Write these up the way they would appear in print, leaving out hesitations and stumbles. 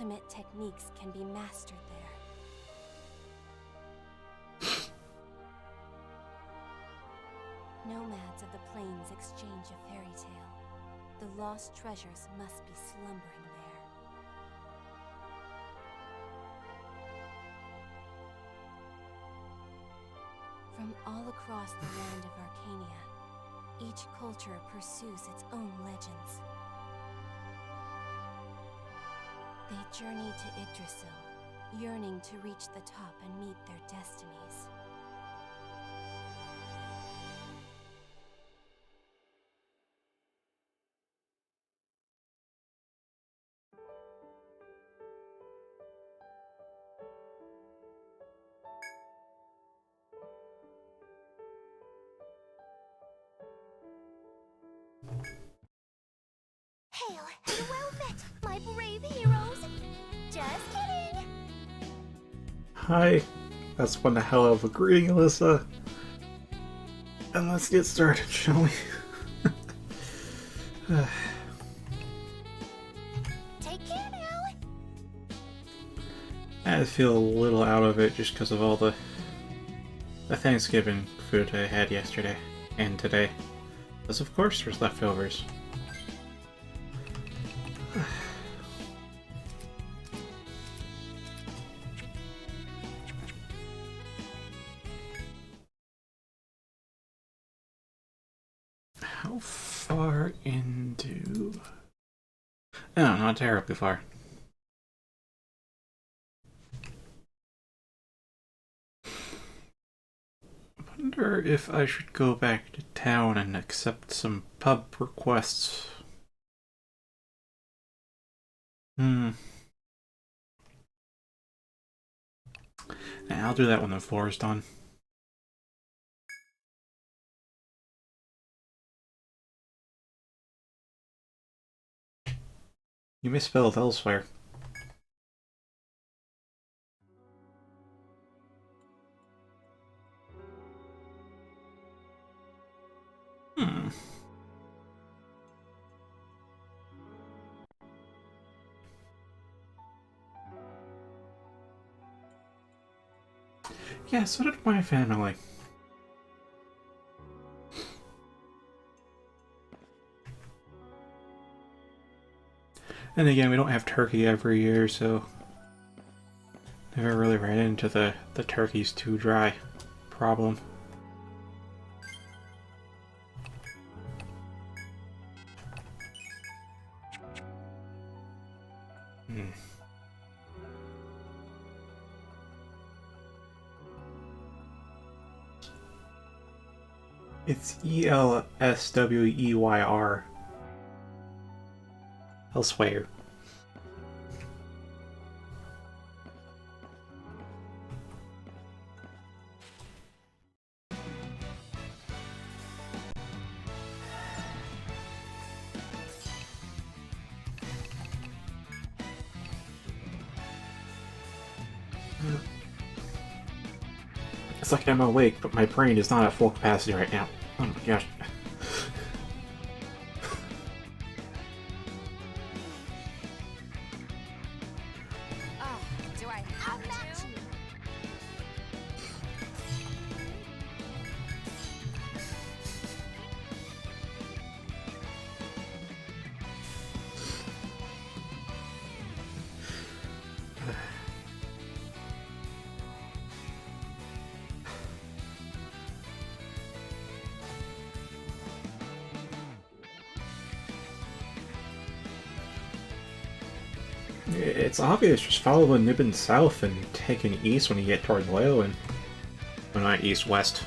ultimate techniques can be mastered there. Nomads of the plains exchange a fairy tale. The lost treasures must be slumbering there. From all across the land of Arcania, each culture pursues its own legends. They journey to Yggdrasil, yearning to reach the top and meet their destinies. Hail and well met, my brave heroes! Just kidding! Hi, that's one hell of a greeting, Alyssa. And let's get started, shall we? Take care now! I feel a little out of it just because of all the Thanksgiving food I had yesterday and today. Because of course there's leftovers. How far into... Oh, not terribly far. I wonder if I should go back to town and accept some pub requests. I'll do that when the floor is done. You misspelled elsewhere. Yeah, so did my family. And again, we don't have turkey every year, so never really ran into the turkey's too dry problem. It's Elsweyr. Elsewhere. It's like I'm awake, but my brain is not at full capacity right now. Oh my gosh. Do I have to? It's obvious, just follow the Nibbin south and take an east when you get toward Leowin. Well, not east-west.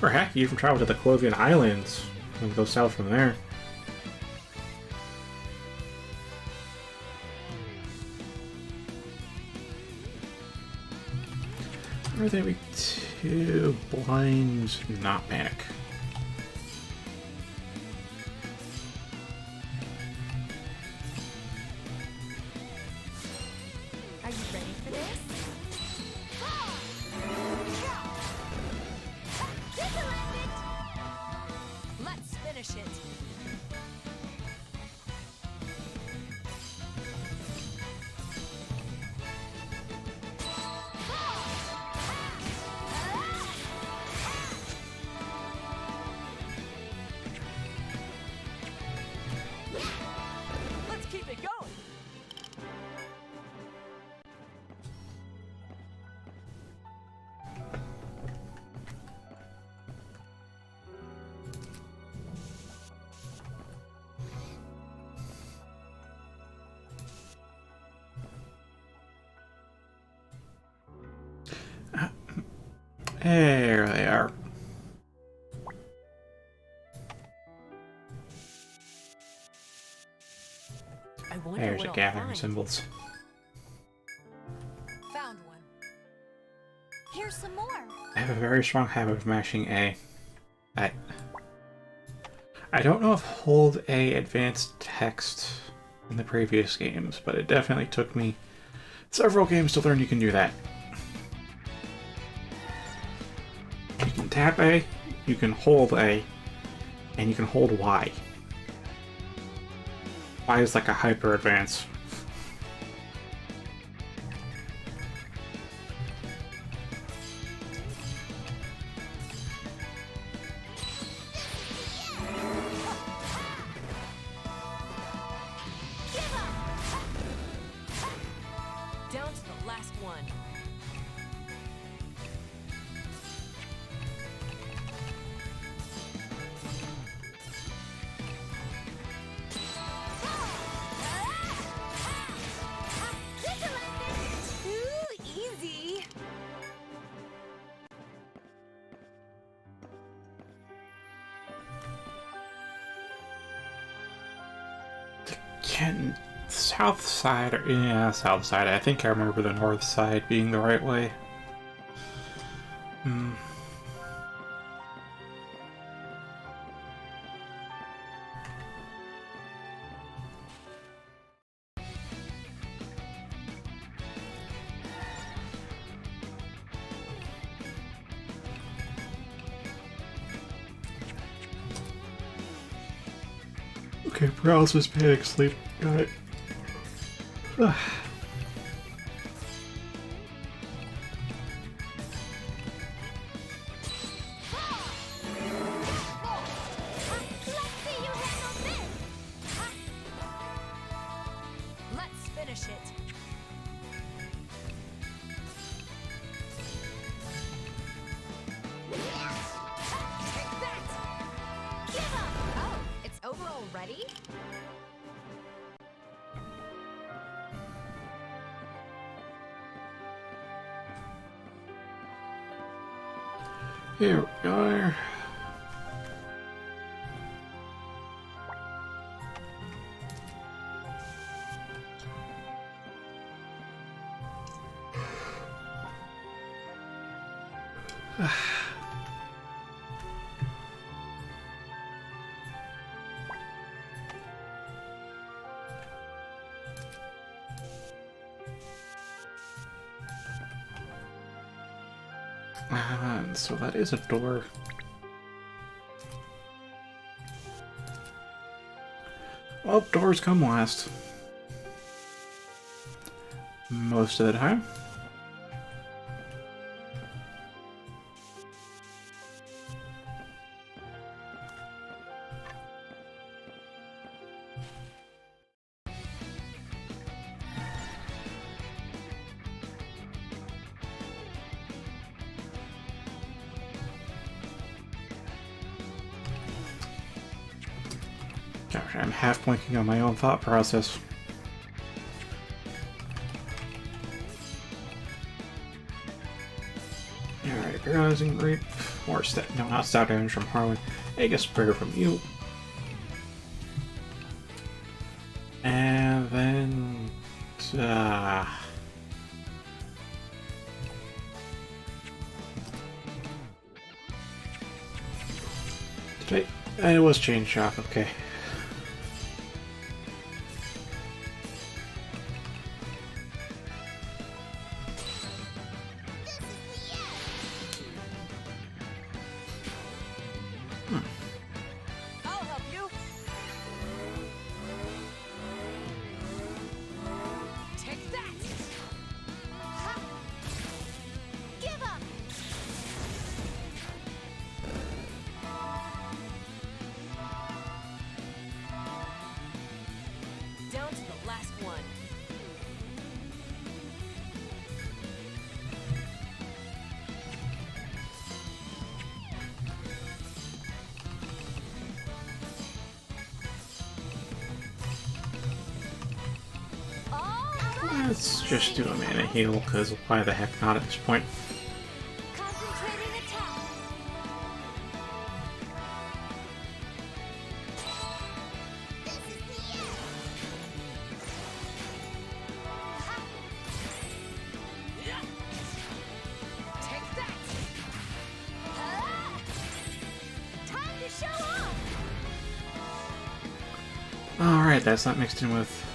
Or heck, you even travel to the Clovian Islands and go south from there. Or are they weak to blind, not panic? Are you ready for this? Let's finish it. There they are. There's the gathering symbols. Found one. Here's some more. I have a very strong habit of mashing A. I don't know if hold A advanced text in the previous games, but it definitely took me several games to learn you can do that. You can tap A, you can hold A, and you can hold Y. Y is like a hyper advance. Down to the last one. Too easy. South side, or yeah, south side. I think I remember the north side being the right way. Okay, paralysis, panic, sleep. Got it. Let's finish it. Take that. Give up. Oh, it's over already? Here we are. So that is a door. Well, doors come last. Most of the time. Gosh, I'm half blinking on my own thought process. Alright, paralyzing rape. More no, not stab damage from Harlan. I guess prayer from you. And then it was chain shop, okay. I'll help you. Take that. Ha. Give up. Down to the last one. Let's just do a mana heal, because why the heck not at this point? Concentrating Alright, that's not mixed in with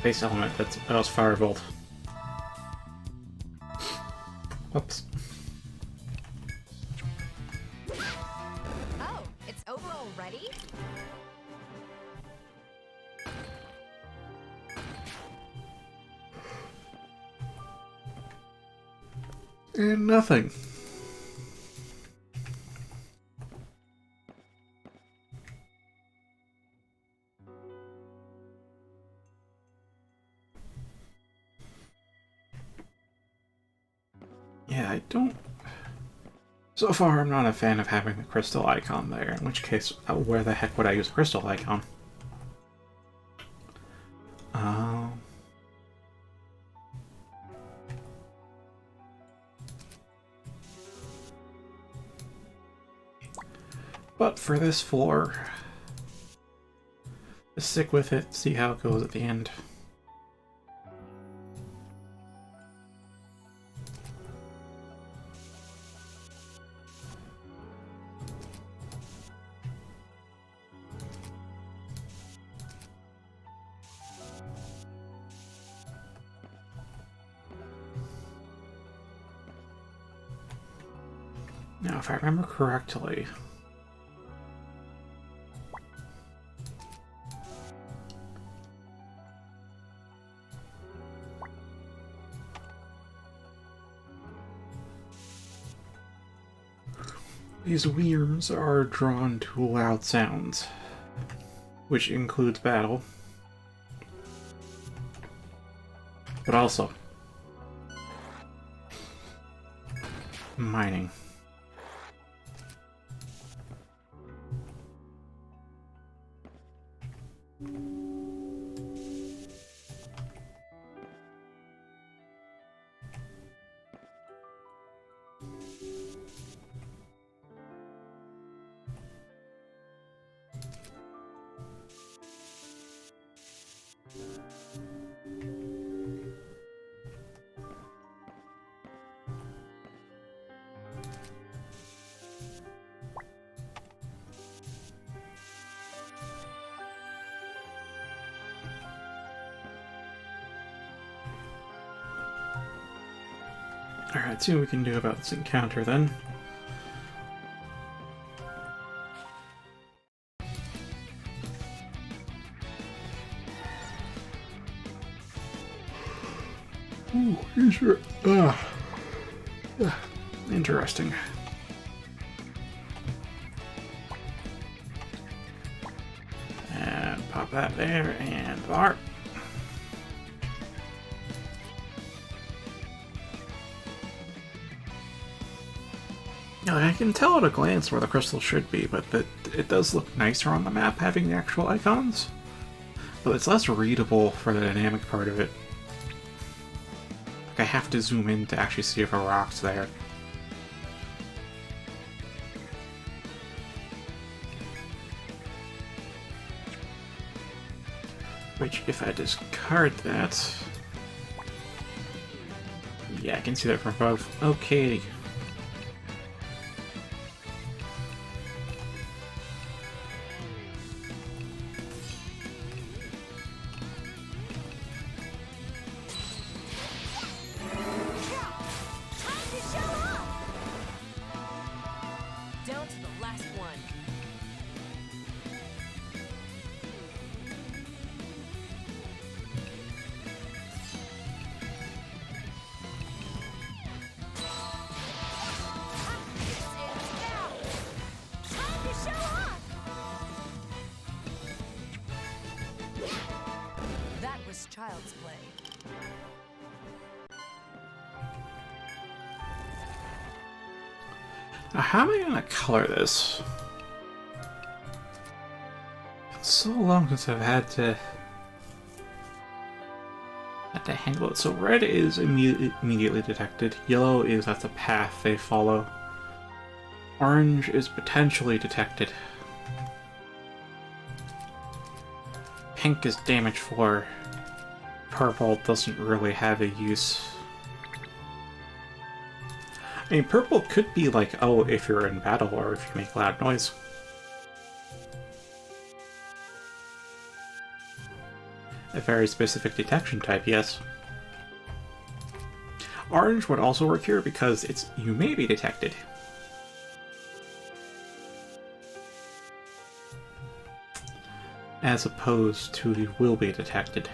base element. That was Firebolt. Whoops. Oh, it's over already? And nothing. Yeah, I don't... So far, I'm not a fan of having the crystal icon there, in which case, where the heck would I use a crystal icon? But for this floor, just stick with it, see how it goes at the end. Now, if I remember correctly, these worms are drawn to loud sounds, which includes battle, but also mining. Alright, let's see what we can do about this encounter then. Ooh, these are... interesting. And pop that there, and bar. Now, I can tell at a glance where the crystal should be, but it does look nicer on the map having the actual icons. But it's less readable for the dynamic part of it. Like, I have to zoom in to actually see if a rock's there. Which, if I discard that... Yeah, I can see that from above. Okay. Child's play. Now, how am I going to color this? It's so long since I've had to handle it. So red is immediately detected. Yellow is that's a path they follow. Orange is potentially detected. Pink is damage 4. Purple doesn't really have a use. I mean, purple could be like, oh, if you're in battle or if you make loud noise. A very specific detection type, yes. Orange would also work here because it's you may be detected. As opposed to you will be detected.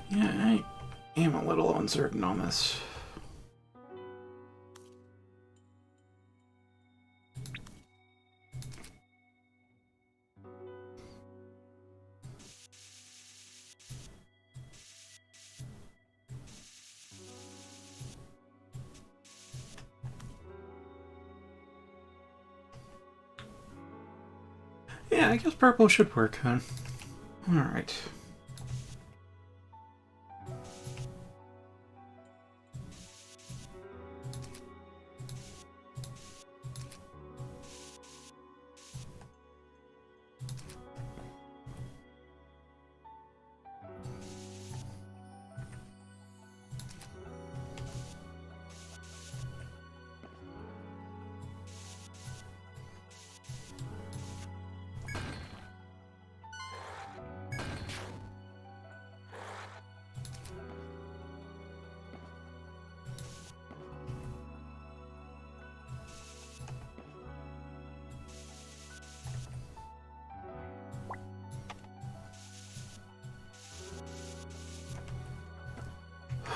Yeah, I am a little uncertain on this. Yeah, I guess purple should work then. Alright.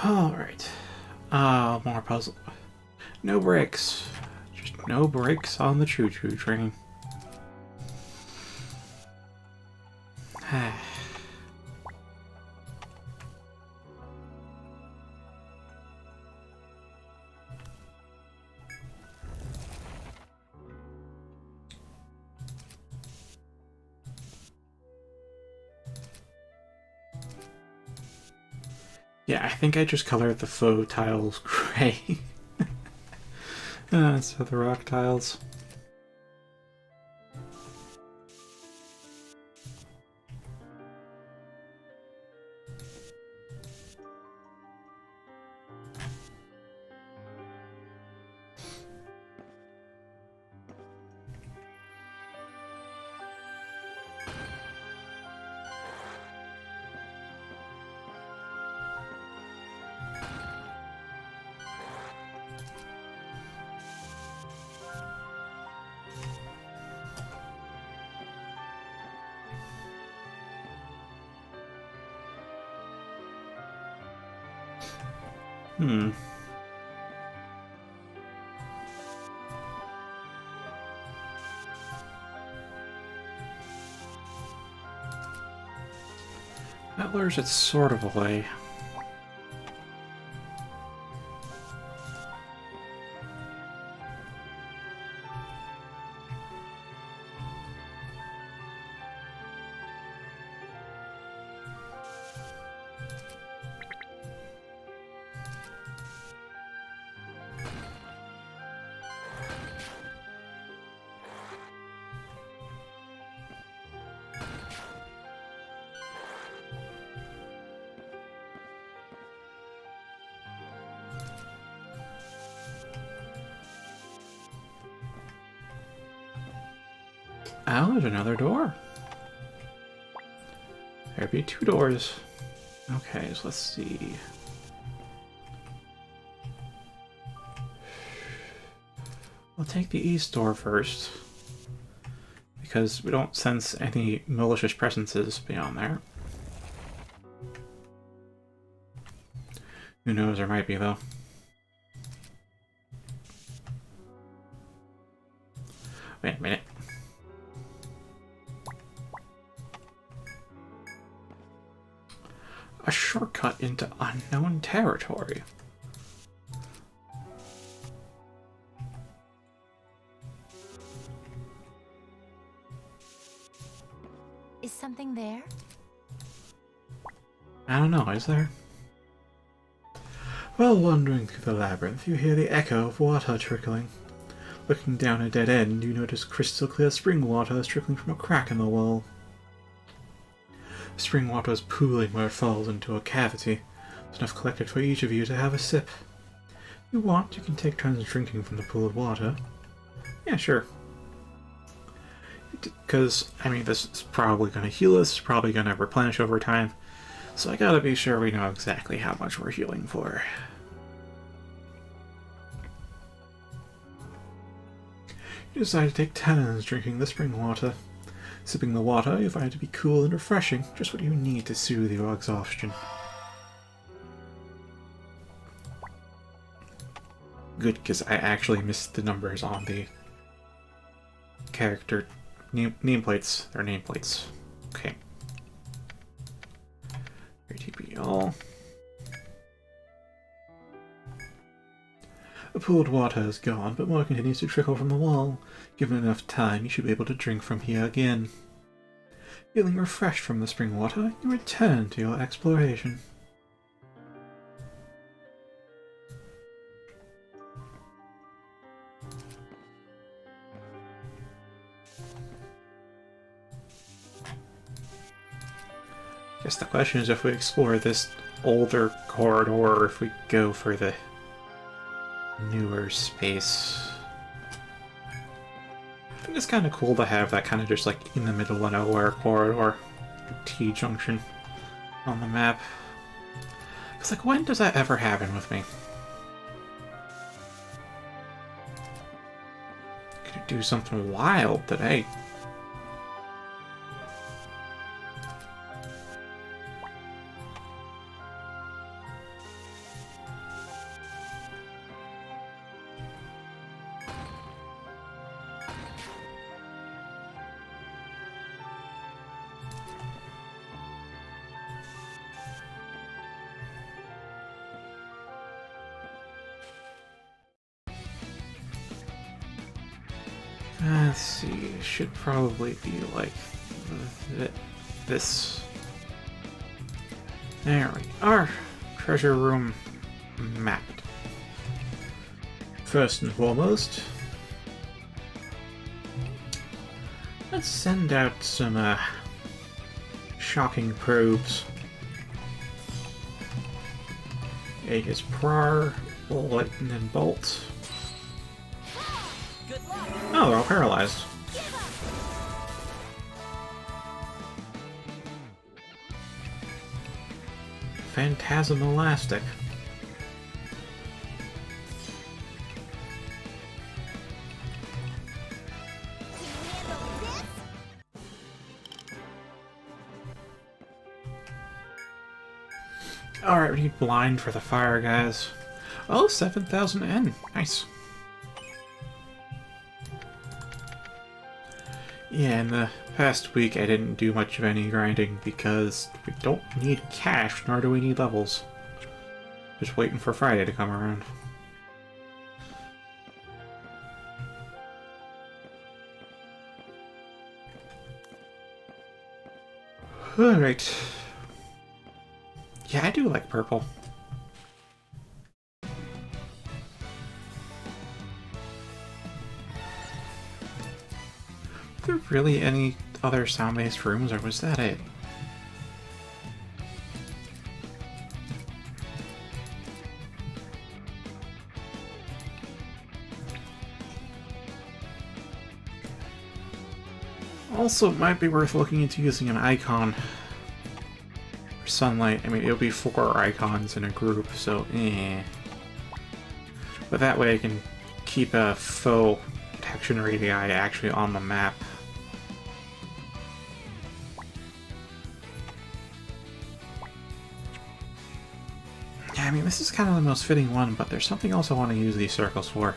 Alright. More puzzle. No brakes. Just no brakes on the choo-choo train. Yeah, I think I just colored the faux tiles gray. So the rock tiles. That lures it sort of away. Oh, there's another door. There'd be two doors. Okay, so let's see. We'll take the east door first, because we don't sense any malicious presences beyond there. Who knows, there might be, though. Wait a minute. A shortcut into unknown territory. Is something there? I don't know, is there? While wandering through the labyrinth, you hear the echo of water trickling. Looking down a dead end, you notice crystal clear spring water is trickling from a crack in the wall. Spring water is pooling where it falls into a cavity. There's enough collected for each of you to have a sip. If you want, you can take turns drinking from the pool of water. Yeah, sure. Because, I mean, this is probably going to heal us, probably going to replenish over time, so I gotta be sure we know exactly how much we're healing for. You decide to take turns drinking the spring water. Sipping the water, you find it to be cool and refreshing, just what you need to soothe your exhaustion. Good, because I actually missed the numbers on the character nameplates. They're nameplates. Okay. ATPL. The pooled water is gone, but more continues to trickle from the wall. Given enough time, you should be able to drink from here again. Feeling refreshed from the spring water, you return to your exploration. Guess the question is if we explore this older corridor or if we go for the newer space. I think it's kind of cool to have that kind of just like in the middle of nowhere corridor, T-junction on the map. Because like, when does that ever happen with me? Could do something wild today. Let's see, it should probably be like this. There we are. Treasure room mapped. First and foremost, let's send out some shocking probes. Aegis Prar, Lightning Bolt. Oh, they're all paralyzed. Phantasm Elastic. Alright, we need blind for the fire, guys. Oh, 7,000 N. Nice. Yeah, in the past week I didn't do much of any grinding because we don't need cash, nor do we need levels. Just waiting for Friday to come around. Alright. Yeah, I do like purple. Were there really any other sound-based rooms, or was that it? Also, it might be worth looking into using an icon for sunlight. I mean, it'll be 4 icons in a group, so But that way I can keep a faux detection radii actually on the map. Yeah, I mean, this is kind of the most fitting one, but there's something else I want to use these circles for.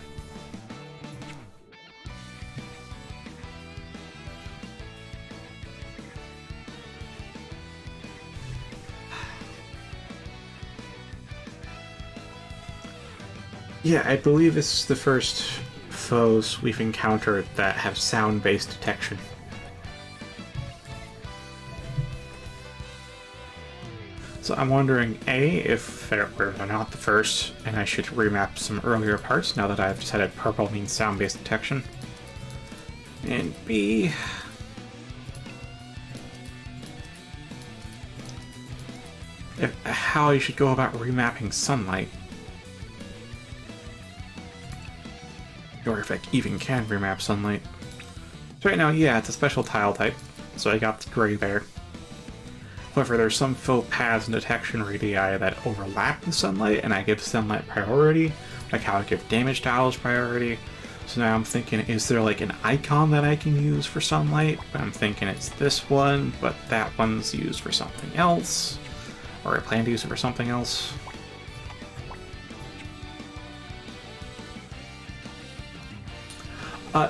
Yeah, I believe this is the first foes we've encountered that have sound-based detection. So I'm wondering, A, if they're not the first, and I should remap some earlier parts now that I've decided purple means sound-based detection. And B, how you should go about remapping sunlight. Or if I even can remap sunlight. So right now, yeah, it's a special tile type, so I got the gray there. However, there's some faux paths and detection radii that overlap with sunlight, and I give sunlight priority, like how I give damage tiles priority. So now I'm thinking, is there like an icon that I can use for sunlight? I'm thinking it's this one, but that one's used for something else. Or I plan to use it for something else.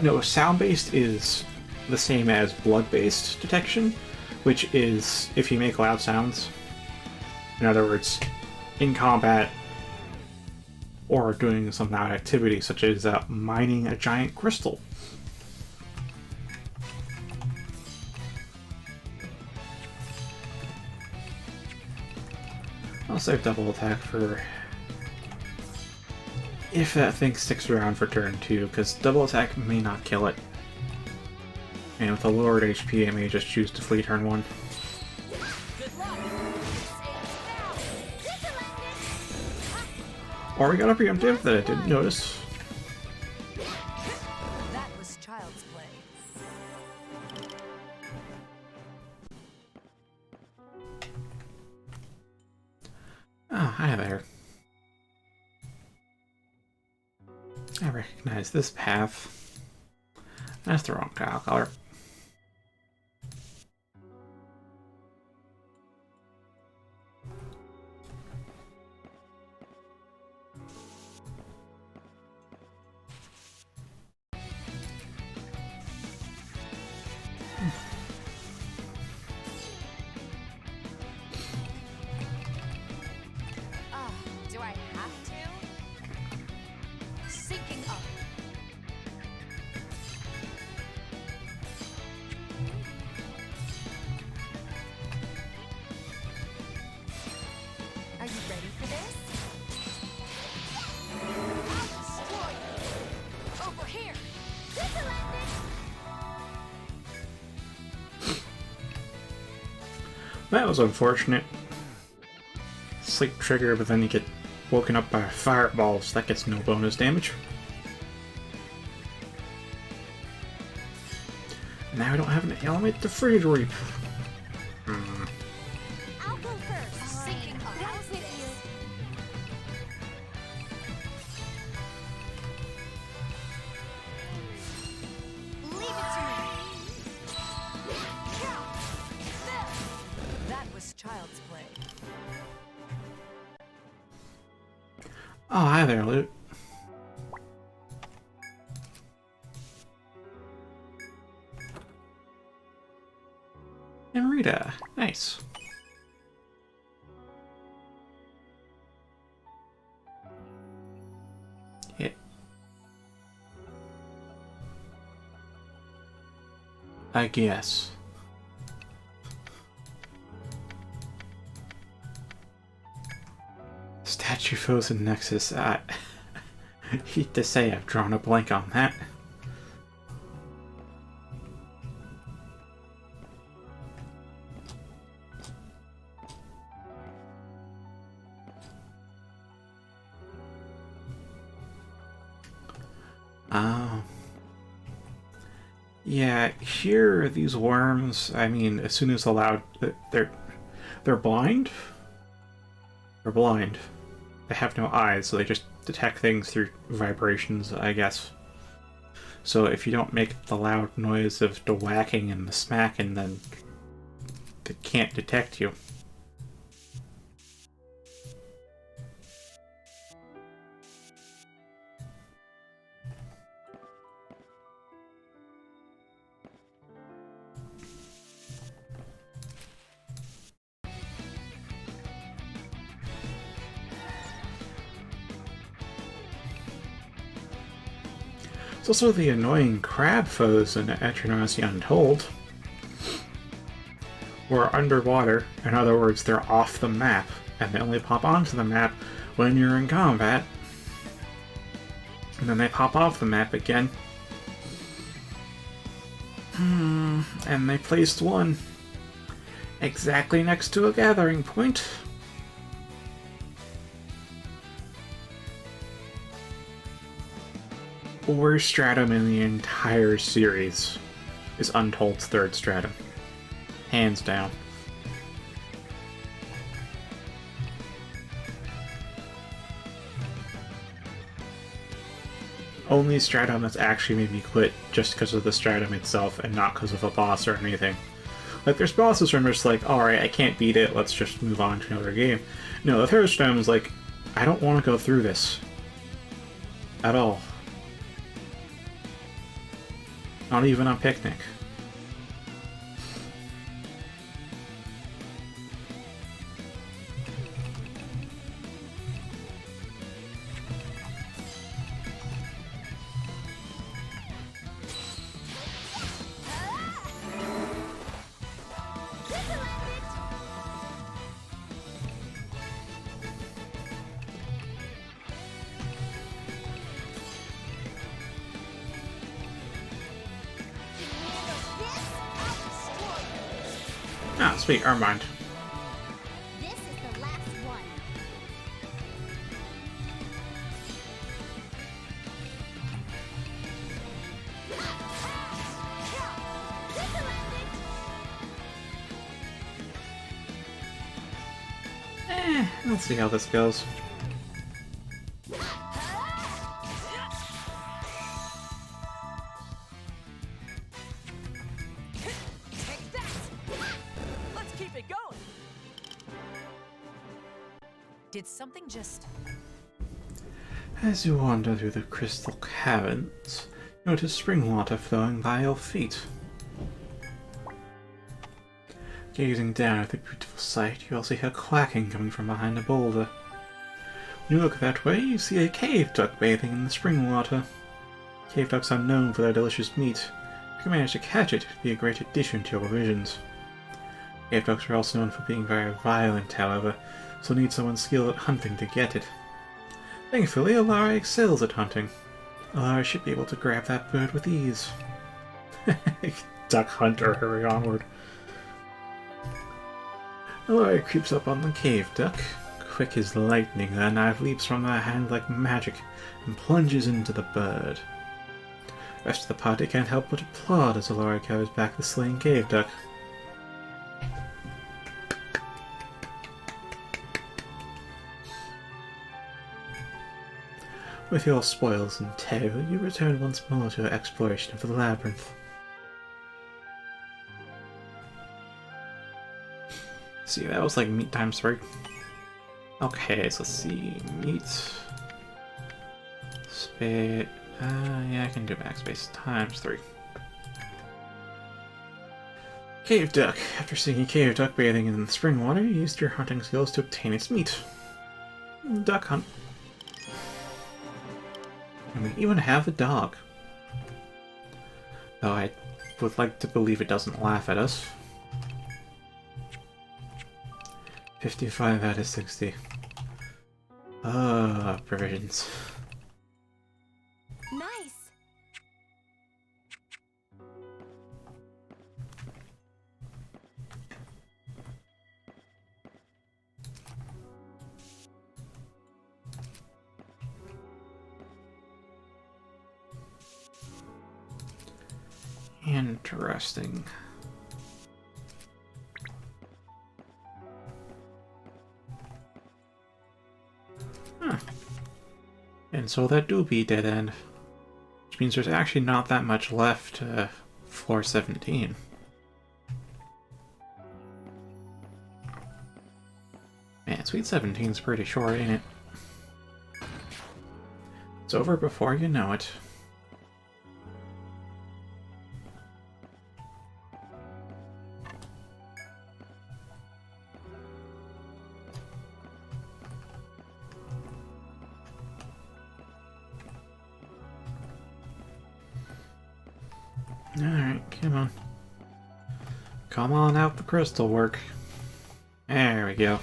No, sound-based is the same as blood-based detection, which is if you make loud sounds. In other words, in combat, or doing some loud activity, such as mining a giant crystal. I'll save double attack for if that thing sticks around for turn 2, because double attack may not kill it. And with a lowered HP, I may just choose to flee turn 1. Or we got a preemptive that I didn't notice. That was child's play. Oh, hi there. I recognize this path. That's the wrong tile color. Do I have to? Syncing up. Are you ready for this? I'll destroy you. Over here. That was unfortunate. Sleep trigger, but then you get woken up by fireballs. That gets no bonus damage. Now I don't have an element to freeze reap. I'll go first. Syncing up. How's this? Leave it to me. That was child's play. Oh, hi there, Loot. And Rita. Nice. Yeah. I guess. Statue foes in Nexus. I hate to say I've drawn a blank on that. Yeah, here these worms, I mean, as soon as allowed, they're blind? They're blind. They have no eyes, so they just detect things through vibrations, I guess. So if you don't make the loud noise of the whacking and the smacking, then they can't detect you. It's also the annoying crab foes in Etrian Odyssey Untold, who are underwater. In other words, they're off the map, and they only pop onto the map when you're in combat. And then they pop off the map again. And they placed one exactly next to a gathering point. worst stratum in the entire series is Untold's third stratum. Hands down. Only stratum that's actually made me quit just because of the stratum itself and not because of a boss or anything. Like, there's bosses where I'm just like, alright, I can't beat it, let's just move on to another game. No, the third stratum is like, I don't want to go through this. At all. Not even on Picnic. Ah, sweet, our mind. This is the last one. Let's see how this goes. Did something just... As you wander through the crystal caverns, you notice spring water flowing by your feet. Gazing down at the beautiful sight, you also hear quacking coming from behind a boulder. When you look that way, you see a cave duck bathing in the spring water. Cave ducks are known for their delicious meat. If you manage to catch it, it would be a great addition to your provisions. Cave ducks are also known for being very violent, however, so need someone skilled at hunting to get it. Thankfully, Alara excels at hunting. Alara should be able to grab that bird with ease. Duck hunter, hurry onward. Alara creeps up on the cave duck. Quick as lightning, the knife leaps from her hand like magic and plunges into the bird. The rest of the party can't help but applaud as Alara carries back the slain cave duck. With your spoils in tow, you return once more to your exploration of the labyrinth. See, that was like meat times 3. Okay, so let's see. Meat. Space. Yeah, I can do backspace times 3. Cave duck. After seeing a cave duck bathing in the spring water, you used your hunting skills to obtain its meat. Duck hunt. And we even have a dog. Though I would like to believe it doesn't laugh at us. 55 out of 60. Provisions. Nice! Interesting. Huh. And so that do be dead end. Which means there's actually not that much left to floor 17. Man, Sweet 17's pretty short, ain't it? It's over before you know it. Alright, come on. Come on out the crystal work. There we go.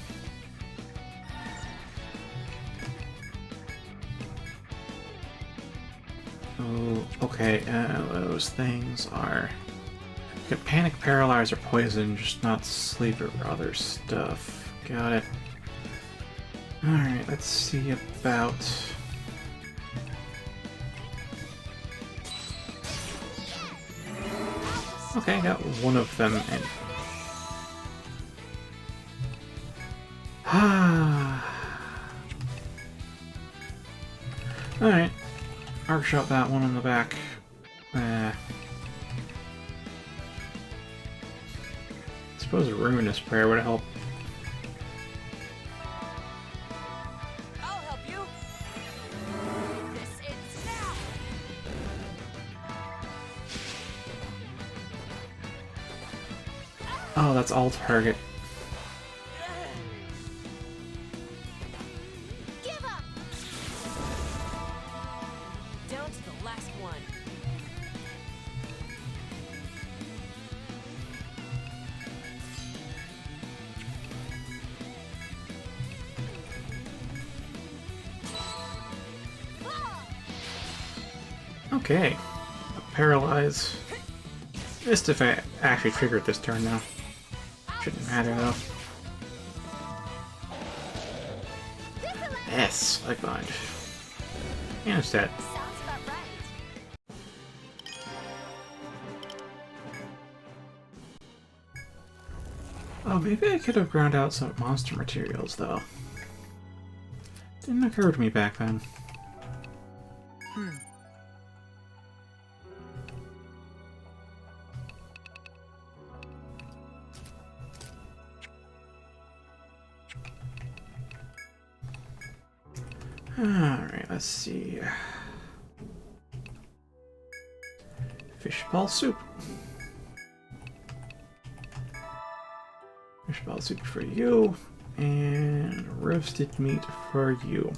Oh, okay, those things are... Panic, paralyze, or poison, just not sleep or other stuff. Got it. Alright, let's see about... Okay, I got one of them in. Alright. Arc shot that one in the back. Suppose a Ruinous Prayer would help. I'll help you. This ends now. Oh, that's all target. Give up. Down to the last one. Okay. Paralyze. Missed if I actually triggered this turn now. Shouldn't matter though. Yes, like mine. And it's dead. Sounds about right. Oh, maybe I could have ground out some monster materials though. Didn't occur to me back then. Alright, let's see. Fishball soup. Fishball soup for you, and roasted meat for you.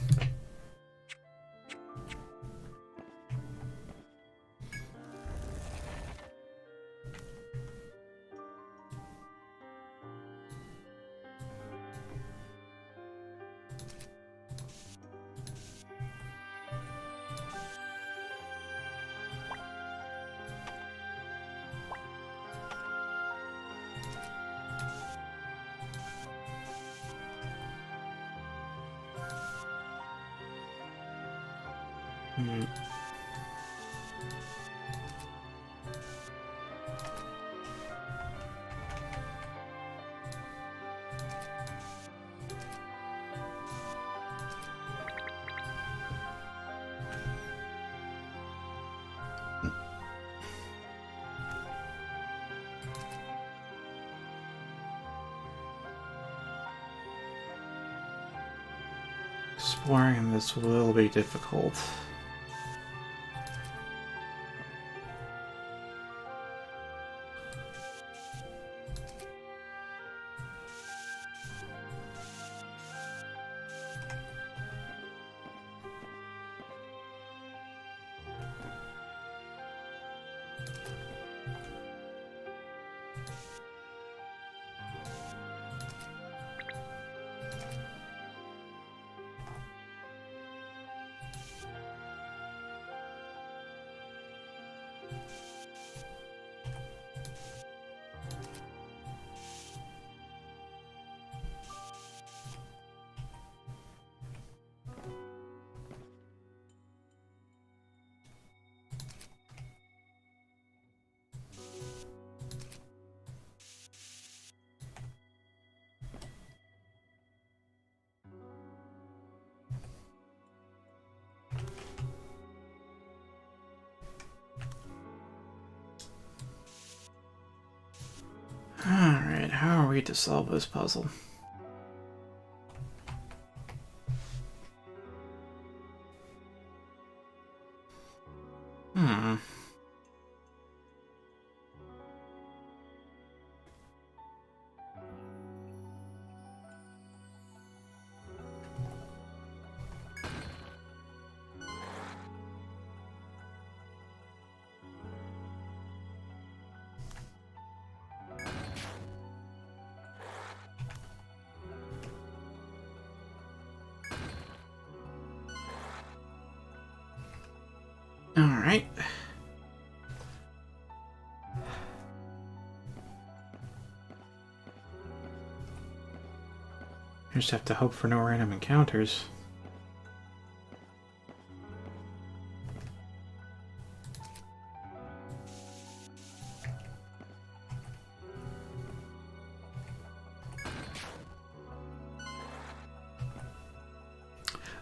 Exploring this will be difficult. Alright, how are we to solve this puzzle? Alright. I just have to hope for no random encounters.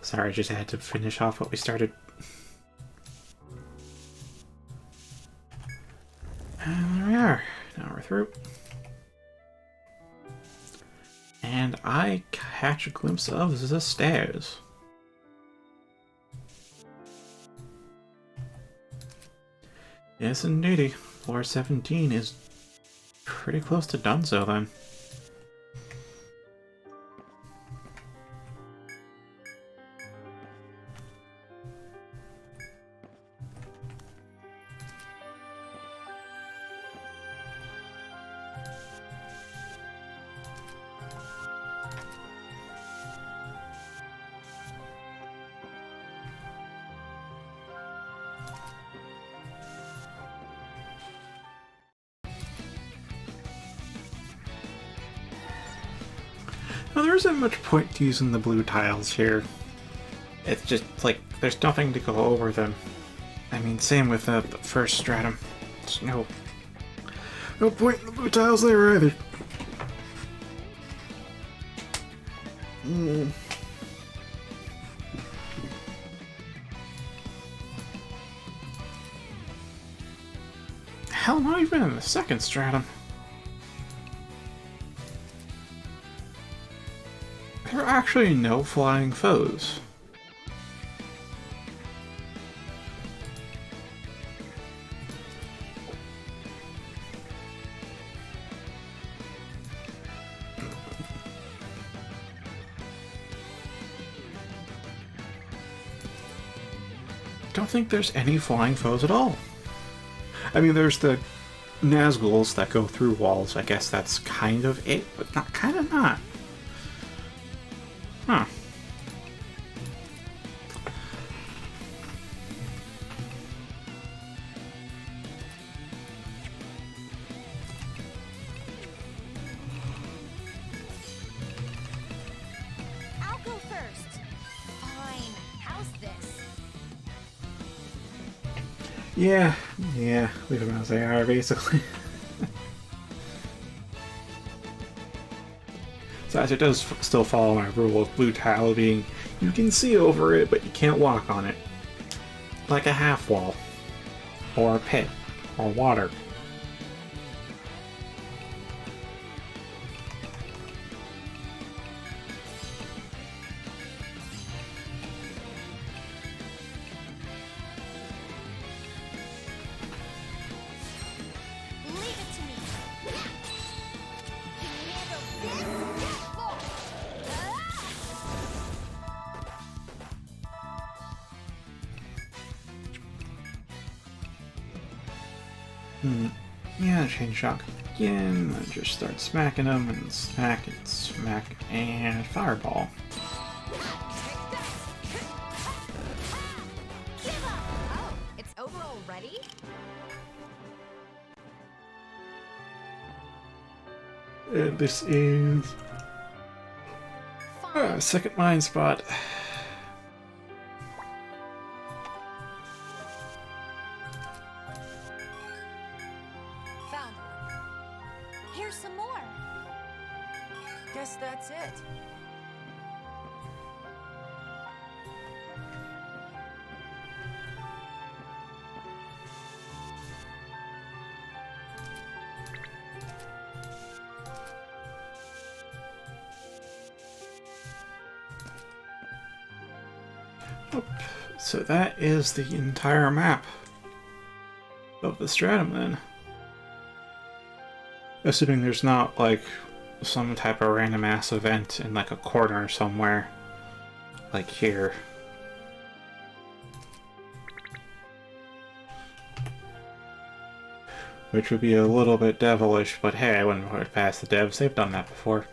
Sorry, I just had to finish off what we started. And there we are. Now we're through. And I catch a glimpse of the stairs. Yes, indeedy. Floor 17 is pretty close to donezo then. Now, there isn't much point to using the blue tiles here. It's just, like, there's nothing to go over them. I mean, same with the first stratum. There's no point in the blue tiles there either. Hell, not even in the second stratum. There are actually no flying foes. I don't think there's any flying foes at all. I mean, there's the Nazguls that go through walls. I guess that's kind of it, but not kind of not. Huh. I'll go first. Fine. How's this? Yeah, leave them as they are, basically. So as it does still follow my rule of blue tile being, you can see over it, but you can't walk on it. Like a half wall. Or a pit. Or water. Leave it to me. Can you handle this? Yeah, change shock again, and just start smacking them, and smack, and fireball. Give up! Oh, it's over already? This is second mine spot. Found one. Here's some more. Guess that's it. So that is the entire map of the stratum then. Assuming there's not like some type of random ass event in like a corner somewhere, like here. Which would be a little bit devilish, but hey, I wouldn't put it past the devs, they've done that before.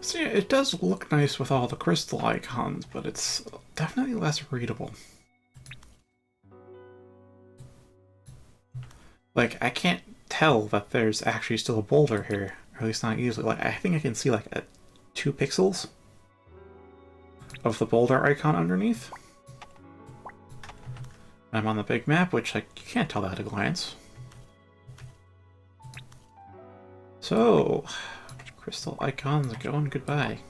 So yeah, it does look nice with all the crystal icons, but it's definitely less readable. Like, I can't tell that there's actually still a boulder here, or at least not easily. Like, I think I can see like 2 pixels of the boulder icon underneath. I'm on the big map, which like you can't tell that at a glance. So, crystal icons going goodbye.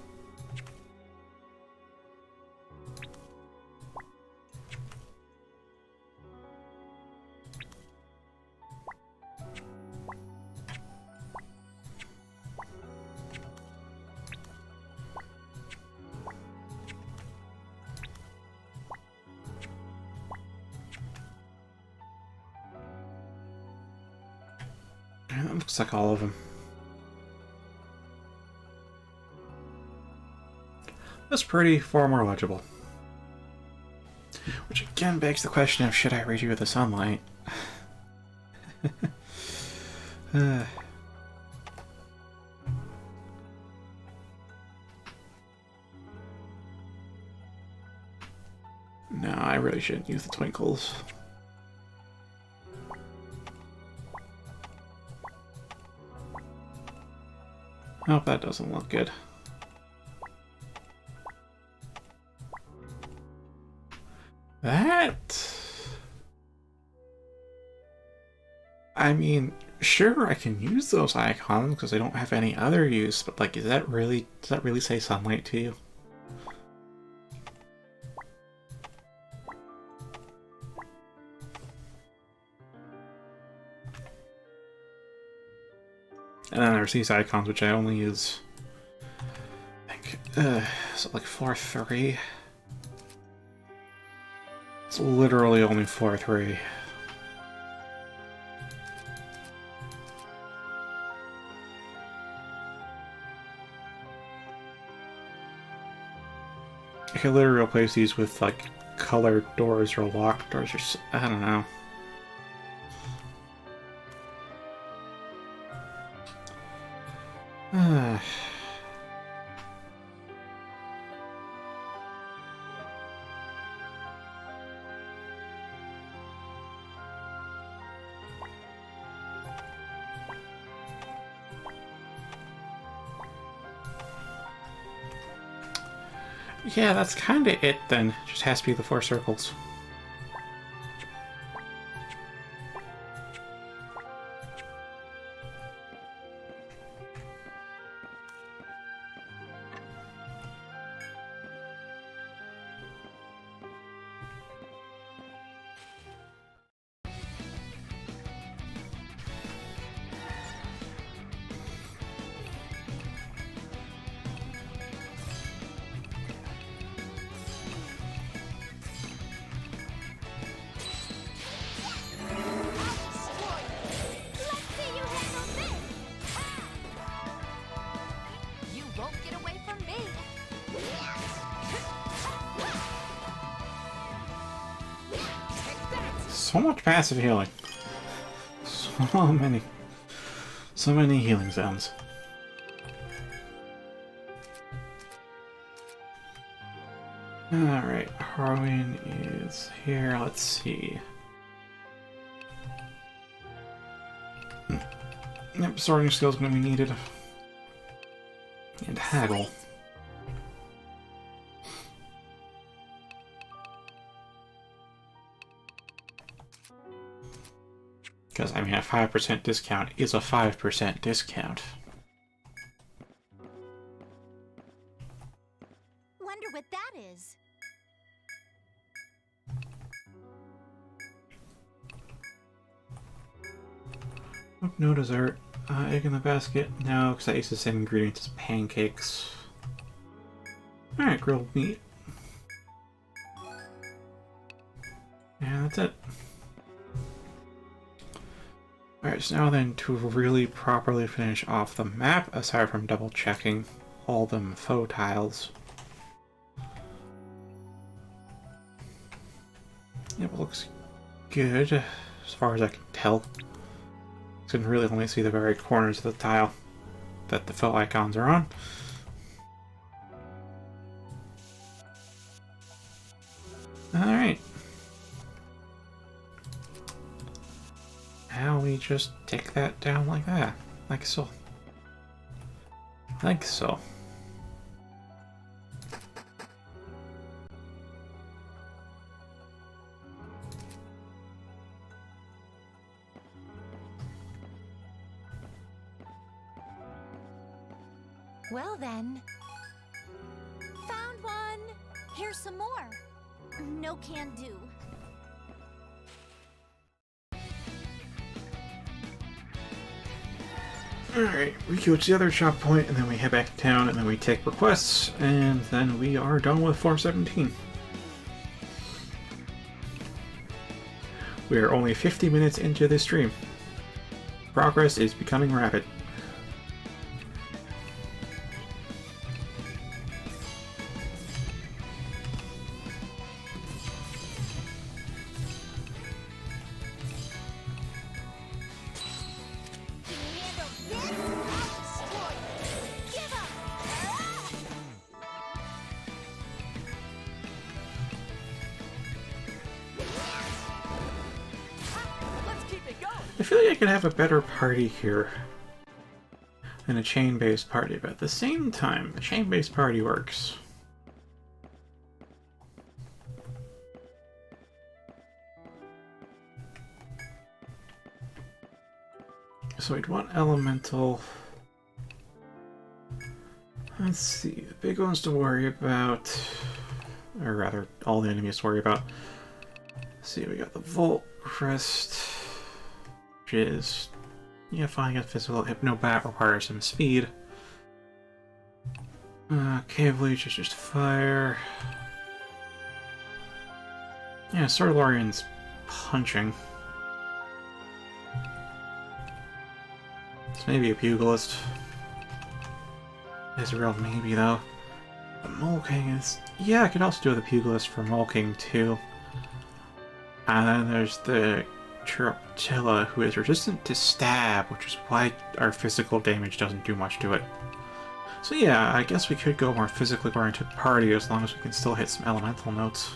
That looks like all of them. That's pretty far more legible. Which again begs the question of, should I read you with the sunlight? No, I really shouldn't use the twinkles. Oh, that doesn't look good. That... I mean, sure, I can use those icons because they don't have any other use, but like, does that really say sunlight to you? And then there's these icons, which I only use, I think, is it like floor 3? It's literally only floor 3. I could literally replace these with, like, colored doors or locked doors or I don't know. Yeah, that's kind of it then. Just has to be the 4 circles. So much passive healing. So many healing zones. Alright, Harwin is here. Let's see. Yep, sorting skill's gonna be needed. And haggle. Because, I mean, a 5% discount is a 5% discount. Wonder what that is. Oh, no dessert. Egg in the basket? No, because I use the same ingredients as pancakes. Alright, grilled meat. Yeah, that's it. Alright, so now then, to really properly finish off the map, aside from double checking all them faux tiles. It looks good, as far as I can tell. I can really only see the very corners of the tile that the faux icons are on. Alright. Now we just take that down like that. Like so. Like so. Well then. Found one! Here's some more. No can do. Alright, we go to the other shop point, and then we head back to town, and then we take requests, and then we are done with Form 17. We are only 50 minutes into this stream. Progress is becoming rapid. I feel like I could have a better party here than a chain-based party, but at the same time, a chain-based party works. So we'd want elemental. Let's see, the big ones to worry about, or rather, all the enemies to worry about. Let's see, we got the Volt Crest, which is, yeah, fine, got physical. Hypno Bat requires some speed. Cave Leech is just fire. Yeah, Sorlorian's punching. It's maybe a Pugilist. It's a real maybe, though. The Mulking is... yeah, I could also do the Pugilist for Mulking, too. And then there's the Chiraptilla, who is resistant to stab, which is why our physical damage doesn't do much to it. So yeah, I guess we could go more physically oriented party as long as we can still hit some elemental notes.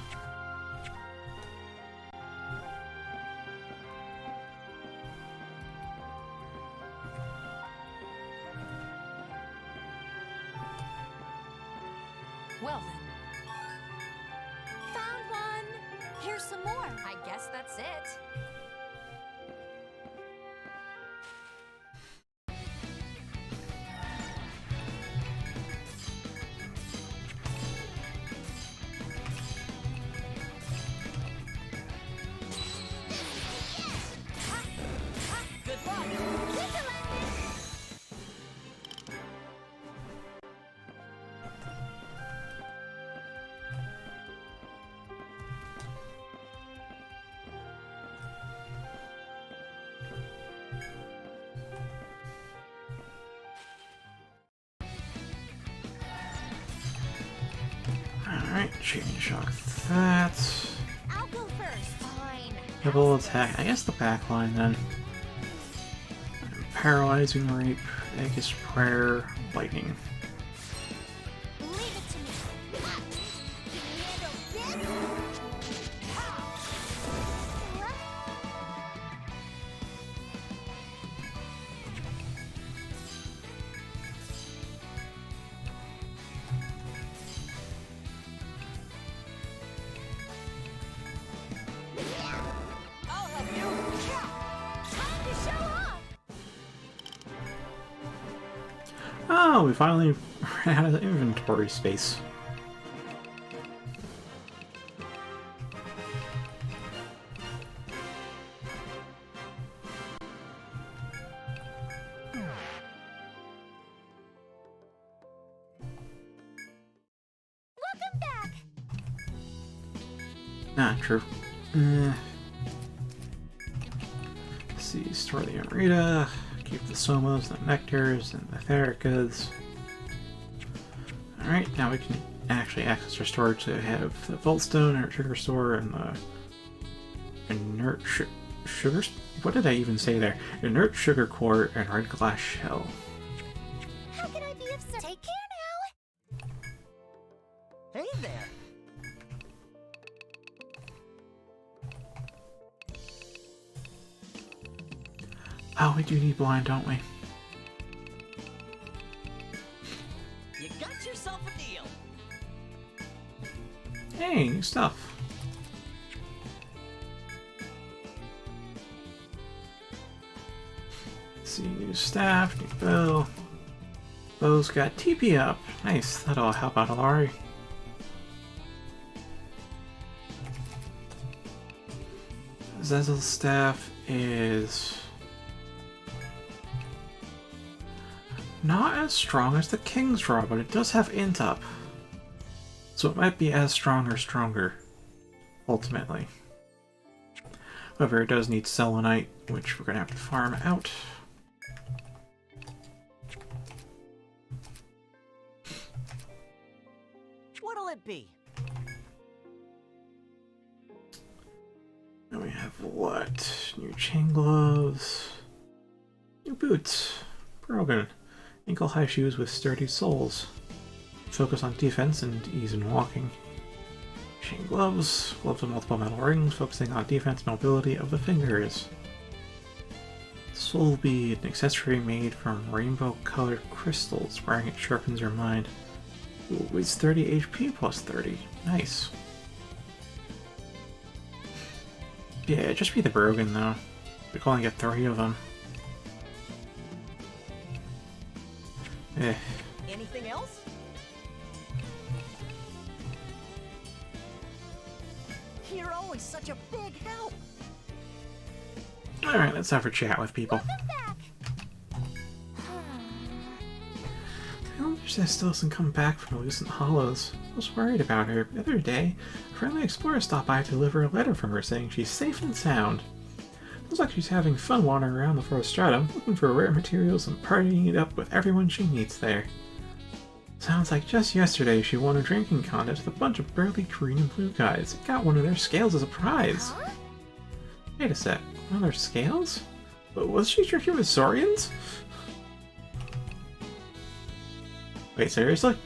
Well then. Found one! Here's some more. I guess that's it. Good luck! Alright, Chain Shock that. I'll go first. Fine. Double attack. I guess the backline then. Paralyzing Rape, Aegis Prayer, Lightning. Leave it to me. Ha! Can you handle this? I'll help you. Time to show off! Oh, we finally ran out of inventory space. Welcome back! Not true. Let's see, store the Amrita, keep the Somos, the Nectars, and the Thericas. Alright, now we can actually access our storage. So we have the Voltstone, Inert Sugar Store, and the Inert Sugar... what did I even say there? Inert Sugar Core and Red Glass Shell. How can I be of service? Take care now! Hey there! Oh, we do need blind, don't we? You got yourself a deal! Hey, new stuff. Let's see, new staff, new bow. Bo's got TP up. Nice, that'll help out Alari. Zezel's staff is not as strong as the King's Draw, but it does have int up. So it might be as strong or stronger, ultimately. However, it does need Selenite, which we're going to have to farm out. What'll it be? And we have what? New chain gloves. New boots. Brogan. Ankle-high shoes with sturdy soles. Focus on defense and ease in walking. Chain gloves. Gloves with multiple metal rings, focusing on defense and mobility of the fingers. Soul bead. An accessory made from rainbow-colored crystals. Wearing it sharpens your mind. Ooh, it's 30 HP plus 30. Nice. Yeah, just be the Brogan though. We can only get 3 of them. Eh. Anything else? You're always such a big help. Alright, let's have a chat with people. I wonder if Cecil still hasn't come back from the Lucent Hollows. I was worried about her. The other day, a friendly explorer stopped by to deliver a letter from her saying she's safe and sound. Looks like she's having fun wandering around the forest stratum, looking for rare materials and partying it up with everyone she meets there. Sounds like just yesterday she won a drinking contest with a bunch of burly green and blue guys and got one of their scales as a prize. Huh? Wait a sec, one of their scales? But was she drinking with Saurians? Wait, seriously?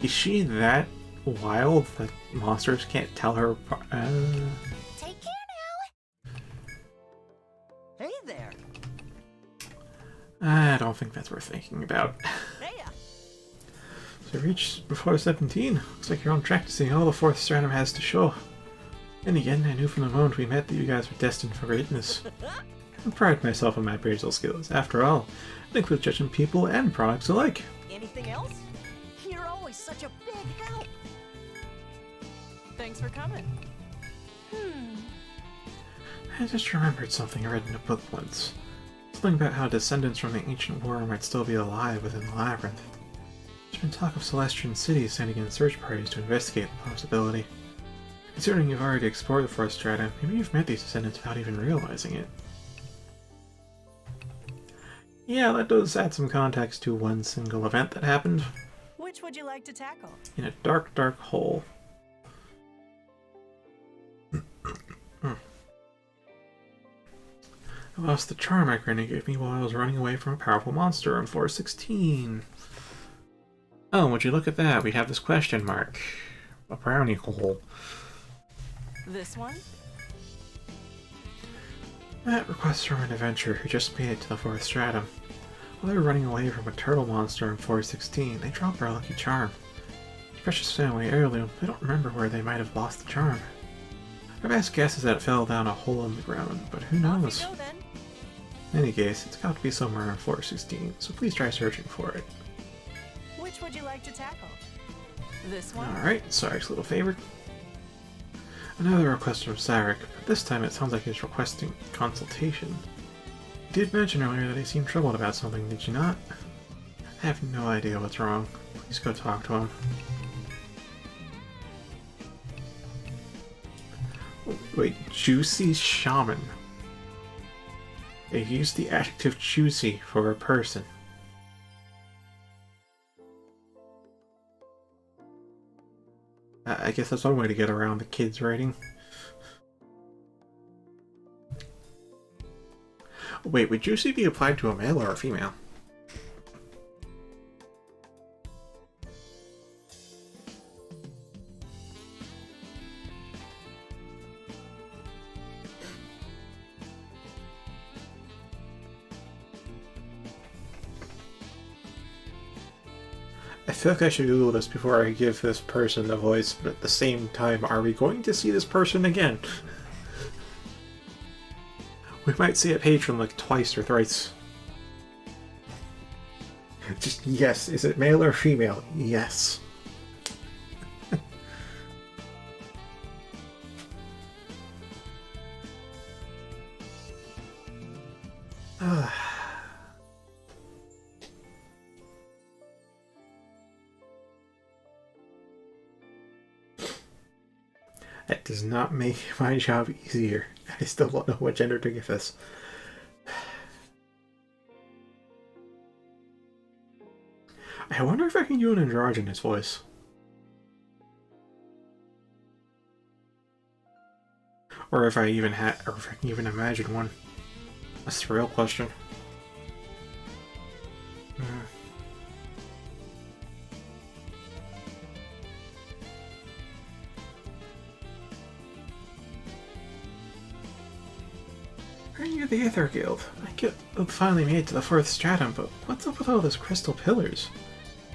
Is she that wild that monsters can't tell her apart? Take care now. Hey there. I don't think that's worth thinking about. Hey. So reach before 17. Looks like you're on track to see all the 4th stratum has to show. And again, I knew from the moment we met that you guys were destined for greatness. I pride myself on my appraisal skills. After all, I include judging people and products alike. Anything else? You're always such a big help. Thanks for coming. I just remembered something I read in a book once. Something about how descendants from the ancient war might still be alive within the labyrinth. There's been talk of Celestian cities sending in search parties to investigate the possibility. Considering you've already explored the 4th strata, maybe you've met these descendants without even realizing it. Yeah, that does add some context to one single event that happened. Which would you like to tackle? In a dark, dark hole. I lost the charm my granny gave me while I was running away from a powerful monster on floor 16. Oh, would you look at that? We have this question mark. A brownie hole. This one? That requests from an adventurer who just made it to the 4th stratum. While they were running away from a turtle monster on floor 16, they dropped our lucky charm. Precious family heirloom, I don't remember where they might have lost the charm. My best guess is that it fell down a hole in the ground, but who Off knows? you go then. In any case, it's got to be somewhere on floor 16, so please try searching for it. Which would you like to tackle? This one? Alright, Sarek's little favor. Another request from Sarek, but this time it sounds like he's requesting consultation. You did mention earlier that he seemed troubled about something, did you not? I have no idea what's wrong. Please go talk to him. Wait, Juicy Shaman. They used the adjective juicy for a person. I guess that's one way to get around the kids' rating. Wait, would juicy be applied to a male or a female? I feel like I should Google this before I give this person a voice, but at the same time, are we going to see this person again? We might see a patron like twice or thrice. Just yes. Is it male or female? Yes. That does not make my job easier. I still don't know what gender to give this. I wonder if I can do an androgynous voice. Or if I even or if I can even imagine one. That's the real question. Are you the Aether Guild? I finally made it to the 4th stratum, but what's up with all those crystal pillars?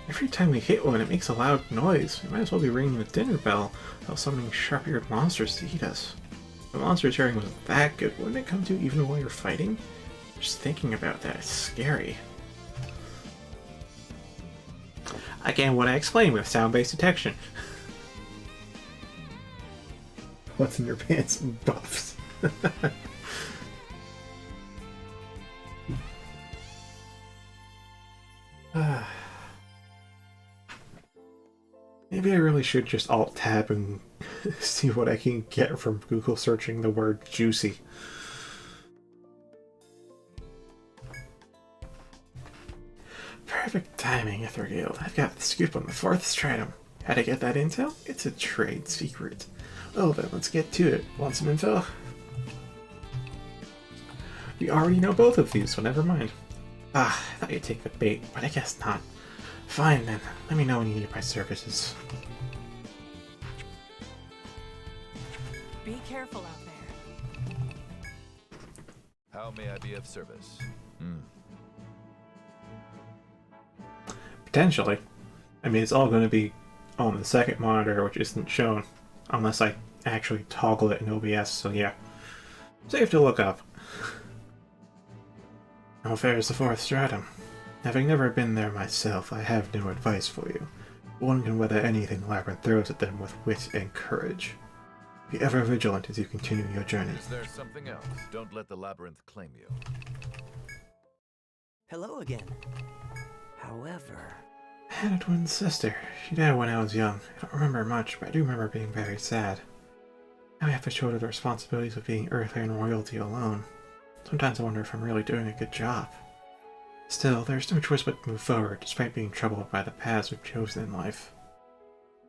Every time we hit one, it makes a loud noise. We might as well be ringing the dinner bell while summoning sharp-eared monsters to eat us. If the monster's hearing was that good, wouldn't it come to even while you're fighting? Just thinking about that is scary. Again, what I explained with sound-based detection. What's in your pants? Buffs. Maybe I really should just alt-tab and see what I can get from Google searching the word juicy. Perfect timing, Aether Guild. I've got the scoop on the 4th stratum. How to get that intel? It's a trade secret. Well then, let's get to it. Want some info? We already know both of these, so never mind. I thought you'd take the bait, but I guess not. Fine then, let me know when you need my services. Be careful out there. How may I be of service? Potentially. I mean, it's all going to be on the second monitor, which isn't shown, unless I actually toggle it in OBS, so yeah. Safe to look up. How fares the 4th stratum? Having never been there myself, I have no advice for you. One can weather anything Labyrinth throws at them with wit and courage. Be ever vigilant as you continue your journey. Is there something else? Don't let the Labyrinth claim you. Hello again. However... I had a twin sister. She died when I was young. I don't remember much, but I do remember being very sad. Now I have to shoulder the responsibilities of being Earthling royalty alone. Sometimes I wonder if I'm really doing a good job. Still, there's no choice but to move forward, despite being troubled by the paths we've chosen in life.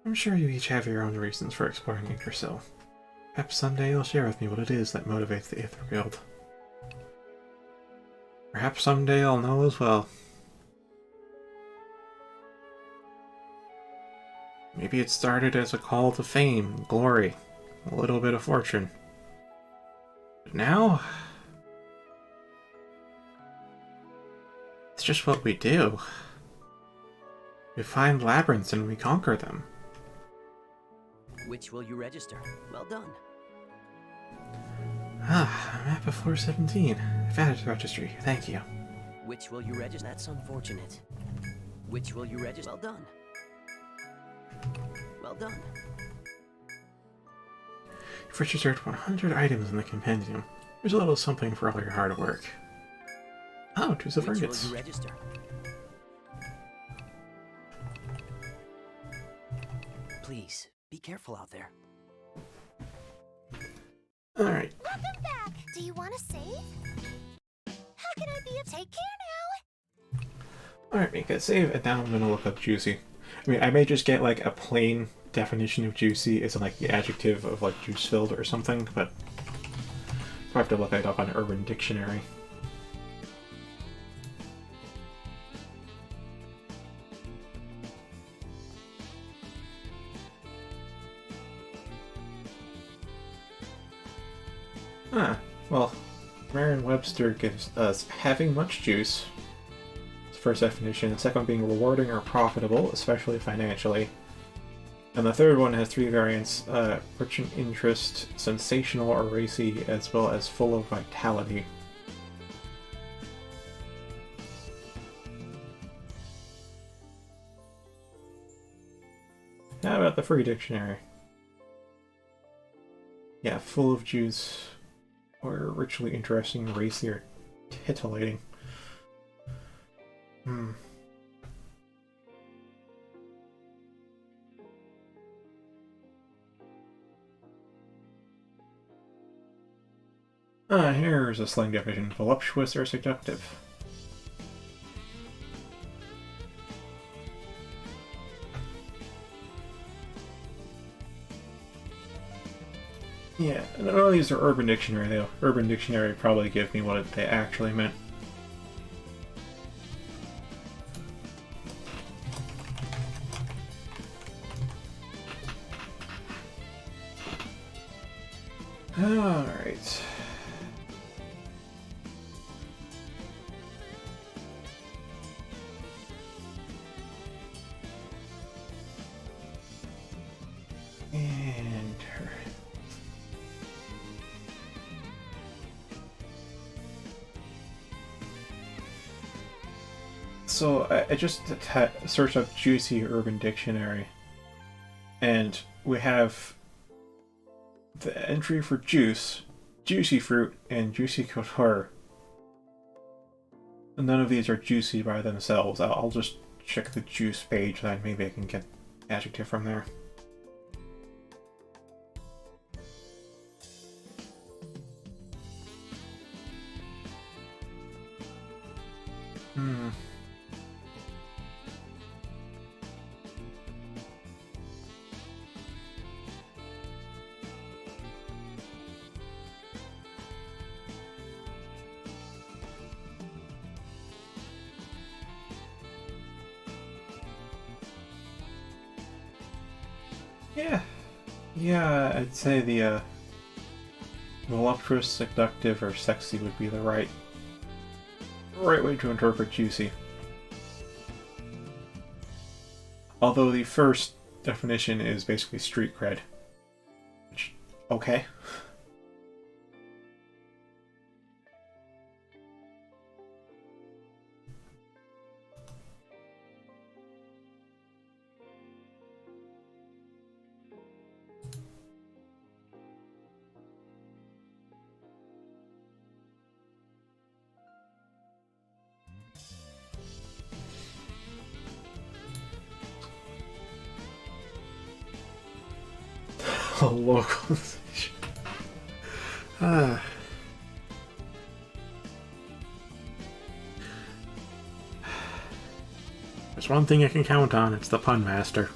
I'm sure you each have your own reasons for exploring Yggdrasil. Perhaps someday you'll share with me what it is that motivates the Aether Guild. Perhaps someday I'll know as well. Maybe it started as a call to fame, glory, a little bit of fortune. But now... it's just what we do. We find labyrinths and we conquer them. Which will you register? Well done. I'm at before 17. I've added to the registry. Thank you. Which will you register? That's unfortunate. Which will you register? Well done. Well done. You've registered 100 items in the compendium. Here's a little something for all your hard work. Oh, 2 silver Which will ingots. you register? Please, be careful out there. Alright. Welcome back! Do you want to save? How can I be of take care now? Alright, make that save, and now I'm gonna look up juicy. I mean, I may just get like a plain definition of juicy as in like the adjective of like juice-filled or something, but I'll have to look it up on Urban Dictionary. Well, Merriam-Webster gives us having much juice. It's the first definition. The second one being rewarding or profitable, especially financially. And the third one has 3 variants, rich in interest, sensational or racy, as well as full of vitality. How about the free dictionary? Yeah, full of juice, or ritually interesting, racy, or titillating. Here's a slang definition: voluptuous or seductive. Yeah, none of these are Urban Dictionary though. Urban Dictionary probably give me what they actually meant. Alright. Enter. So I just searched up Juicy Urban Dictionary, and we have the entry for juice, juicy fruit, and juicy couture. None of these are juicy by themselves. I'll just check the juice page, and maybe I can get adjective from there. Yeah, I'd say the voluptuous, seductive, or sexy would be the right way to interpret juicy. Although the first definition is basically street cred. Which, okay. Localization. There's one thing I can count on, it's the pun master.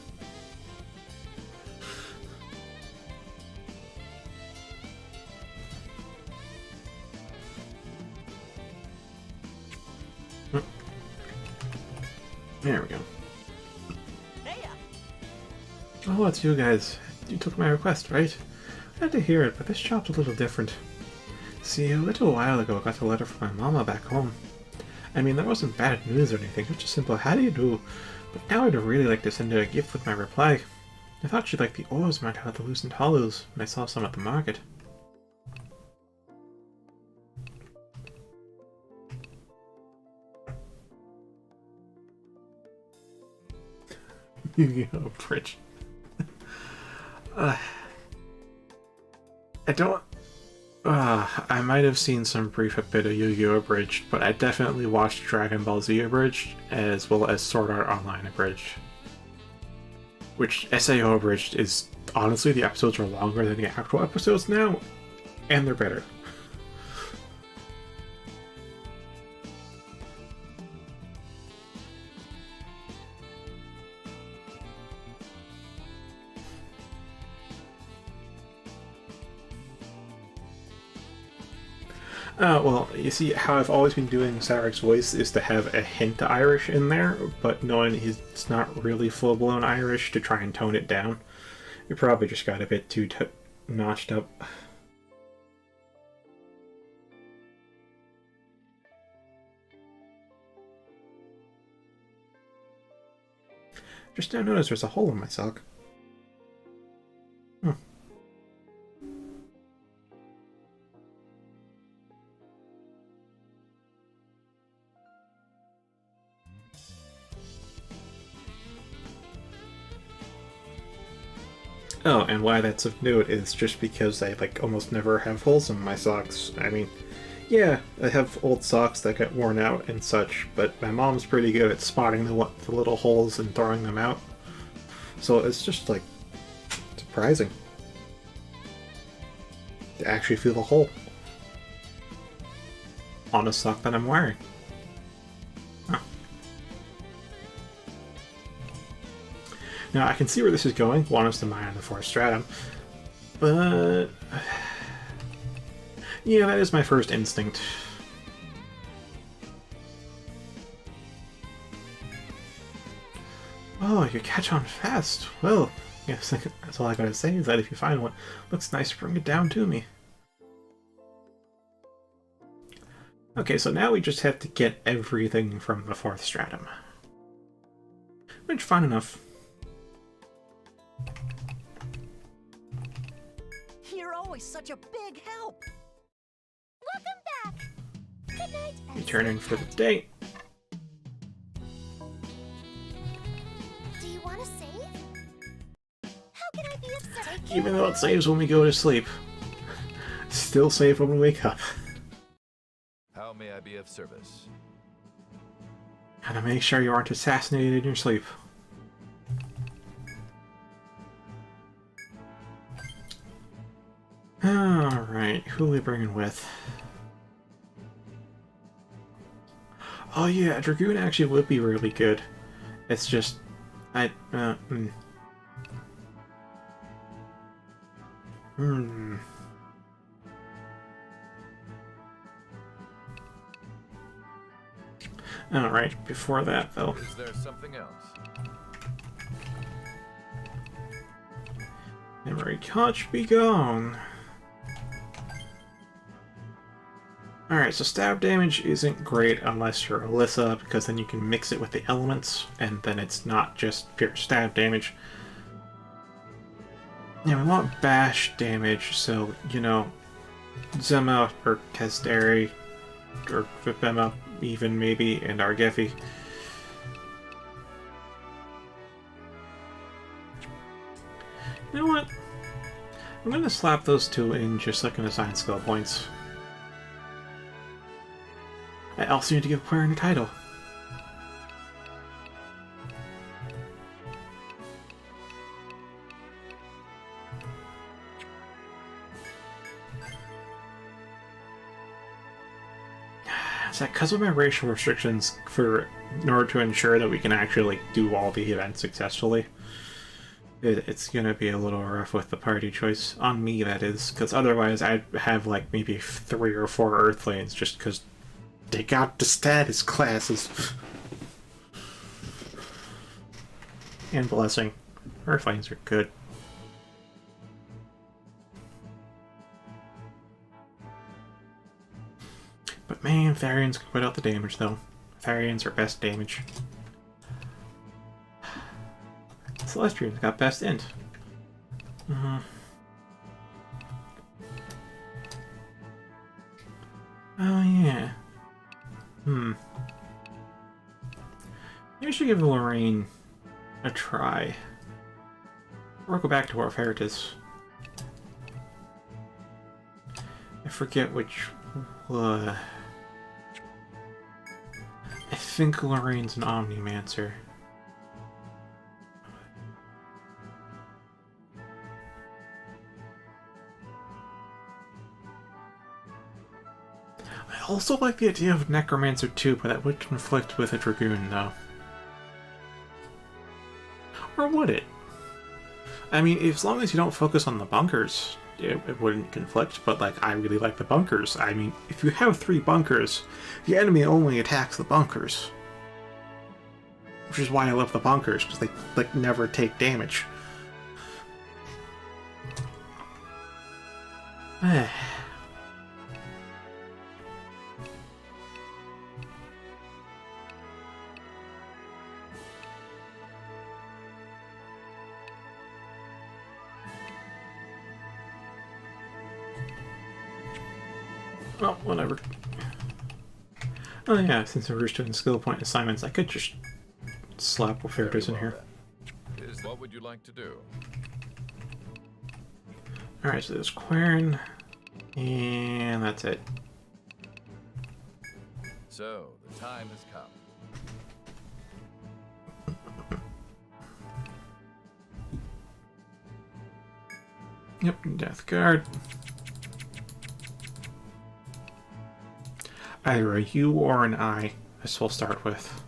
There we go. Oh, it's you guys. You took my request, right? I had to hear it, but this shop's a little different. See, a little while ago I got a letter from my mama back home. I mean, that wasn't bad news or anything, just a simple how do you do, but now I'd really like to send her a gift with my reply. I thought she'd like the ores marked out of the Lucent Hollows when I saw some at the market. Yu-Gi-Oh! Bridge. I don't... I might have seen some brief bit of Yu-Gi-Oh! Abridged, but I definitely watched Dragon Ball Z Abridged, as well as Sword Art Online Abridged. Which, SAO Abridged is... honestly, the episodes are longer than the actual episodes now, and they're better. Well, you see, how I've always been doing Sarek's voice is to have a hint of Irish in there, but knowing he's not really full-blown Irish, to try and tone it down. It probably just got a bit too notched up. Just now noticed there's a hole in my sock. Oh, and why that's of note is just because I like almost never have holes in my socks. I mean, yeah, I have old socks that get worn out and such, but my mom's pretty good at spotting the little holes and throwing them out. So it's just like surprising to actually feel the hole on a sock that I'm wearing. Huh. Now I can see where this is going. One is to mine the fourth stratum, but yeah, that is my first instinct. Oh, you catch on fast. Well, yes, that's all I gotta say is that if you find one looks nice, bring it down to me. Okay, so now we just have to get everything from the fourth stratum. Which, fine enough. You're always such a big help. Welcome back. Good night. Returning for the day. Do you want to save? How can I be of service? Even though it saves when we go to sleep. Still save when we wake up. How may I be of service? Gotta make sure you aren't assassinated in your sleep. Alright, who are we bringing with? Oh yeah, a Dragoon actually would be really good. It's just... Alright, before that though. Is there something else? Memory can't be gone. Alright, so stab damage isn't great unless you're Alyssa, because then you can mix it with the elements, and then it's not just pure stab damage. Yeah, we want bash damage, so, you know, Zema or Kazdari, or Vipema even maybe, and Argefi. You know what? I'm gonna slap those two in just so I can assign skill points. I also need to give a player a title. Is that because of my racial restrictions in order to ensure that we can actually do all the events successfully? It's gonna be a little rough with the party choice. On me, that is, because otherwise I'd have like maybe 3 or 4 Earthlings just because they got the status classes. And Blessing. Earthlings are good. But man, Therians can put out the damage though. Therians are best damage. Celestians got best int. Oh yeah. Maybe I should give Lorraine a try. Or go back to Orpheritis. I forget which... I think Lorraine's an Omnimancer. I also like the idea of Necromancer too, but that would conflict with a Dragoon though. Or would it? I mean, as long as you don't focus on the bunkers, it wouldn't conflict, but like, I really like the bunkers. I mean, if you have 3 bunkers, the enemy only attacks the bunkers. Which is why I love the bunkers, because they like never take damage. Well, whatever. Oh yeah, since we're just doing skill point assignments, I could just slap Orpheritis in here. What would you like to do? Alright, so there's Quern, and that's it. So, the time has come. Yep, Death Guard. Either a U or an I, this will start with.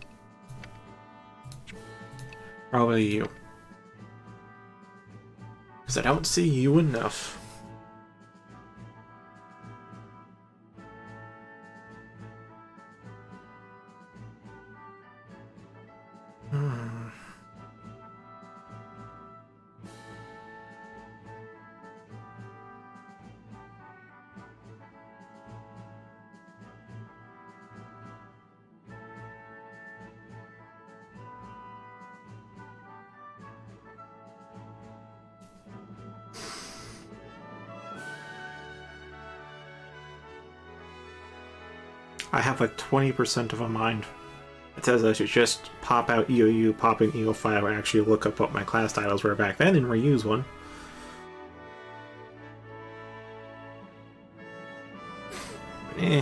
Probably you. Because I don't see you enough. I have like 20% of a mind. It says I should just pop out EOU, pop in EO5, and actually look up what my class titles were back then and reuse one. Eh.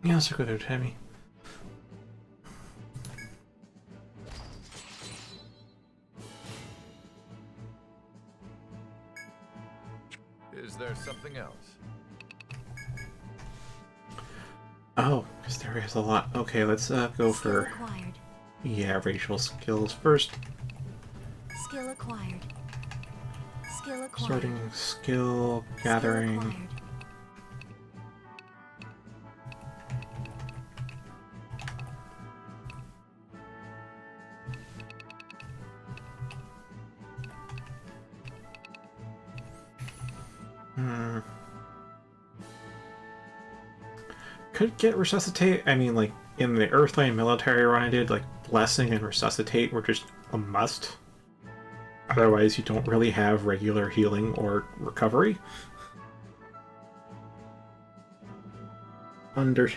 Yeah, let's go there, Tammy. Is there something else? Oh, because there is a lot. Okay, let's go for... Acquired. Yeah, racial skills first. Skill acquired. Skill acquired. Sorting, skill, gathering. Skill acquired. Could get resuscitate. I mean, like in the Earthline military run I did, like blessing and resuscitate were just a must. Otherwise, you don't really have regular healing or recovery. Under.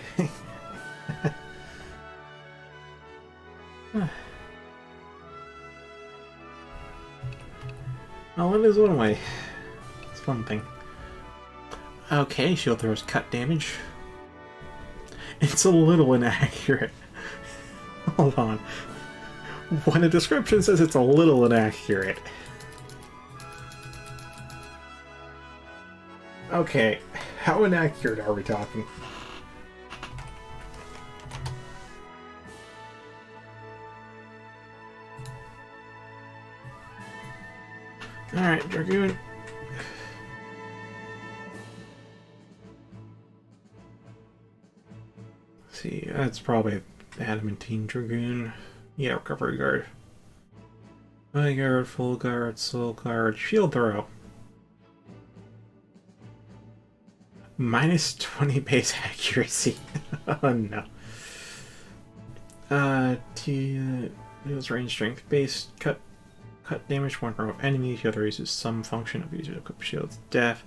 Well, it is one way. It's one thing. Okay, shield throws cut damage. It's a little inaccurate. Hold on. When a description says it's a little inaccurate. Okay, how inaccurate are we talking? Alright, Dragoon. See, that's probably Adamantine Dragoon. Yeah, Recovery Guard. Body Guard, Full Guard, Soul Guard, Shield Throw. Minus 20 base accuracy. Oh no. Deals range strength base, cut damage one row of enemies. The other uses some function of user equipped shield's death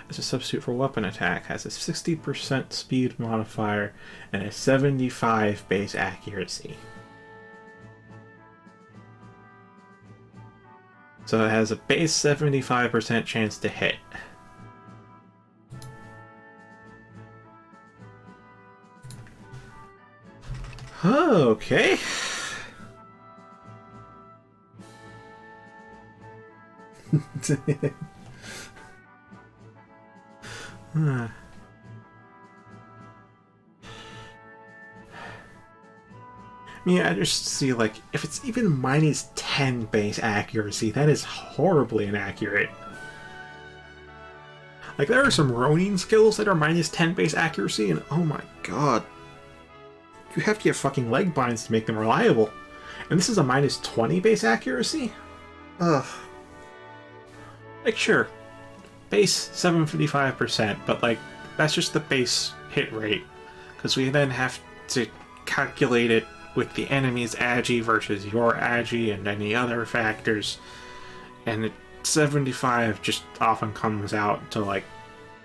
as a substitute for weapon attack. Has a 60% speed modifier and a 75 base accuracy. So it has a base 75% chance to hit. Okay. Yeah, I just see, like, if it's even minus 10 base accuracy, that is horribly inaccurate. Like, there are some Ronin skills that are minus 10 base accuracy, and oh my god. You have to get fucking leg binds to make them reliable. And this is a minus 20 base accuracy? Ugh. Like, sure, base 755%, but like, that's just the base hit rate. Because we then have to calculate it with the enemy's agi versus your agi and any other factors. And 75 just often comes out to like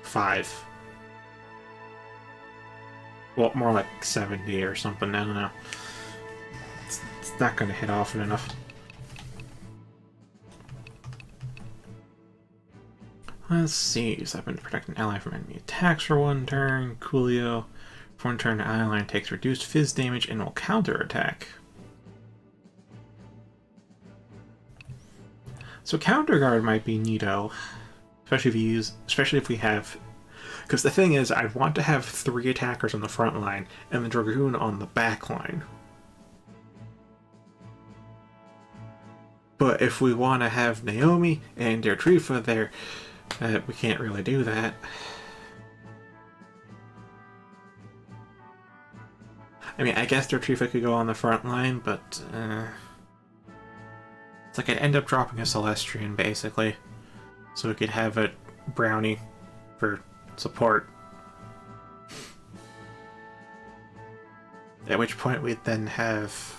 5. Well, more like 70 or something, I don't know. It's not going to hit often enough. Let's see, so I've been to protect an ally from enemy attacks for 1 turn. Coolio. For 1 turn, an ally takes reduced fizz damage and will counterattack. So counter guard might be neato, especially if we have, because the thing is, I want to have 3 attackers on the front line and the dragoon on the back line. But if we want to have Naomi and Dertrifa there, we can't really do that. I mean, I guess Dertrifa could go on the front line, but it's like I'd end up dropping a Celestrian, basically. So we could have a Brownie for support. At which point we'd then have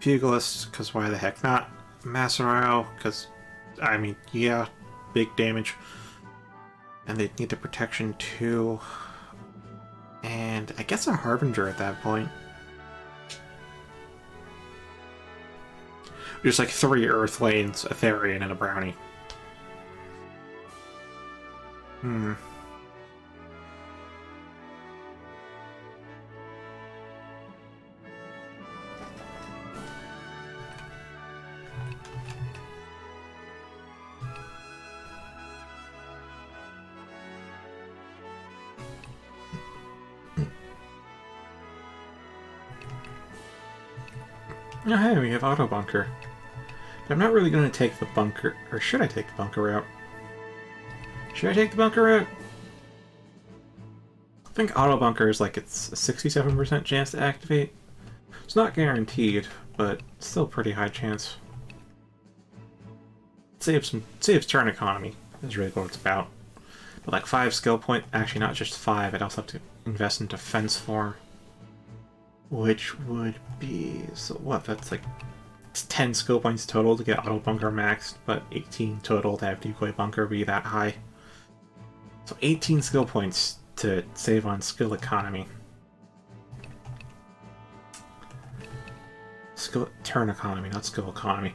Pugilist, because why the heck not? Masario, because, I mean, yeah, big damage. And they'd need the protection too. And I guess a Harbinger at that point. Just like 3 Earth Lanes, a Therian, and a Brownie. Oh, hey, we have Auto Bunker. But I'm not really going to take the bunker... Or should I take the bunker route? Should I take the bunker route? I think Auto Bunker is like it's a 67% chance to activate. It's not guaranteed, but still a pretty high chance. Saves turn economy, is really what it's about. But like 5 skill point, actually not just 5, I'd also have to invest in defense form. Which would be, so what, that's like, it's 10 skill points total to get Auto Bunker maxed, but 18 total to have Decoy Bunker be that high. So 18 skill points to save on skill economy. Skill turn economy, not skill economy.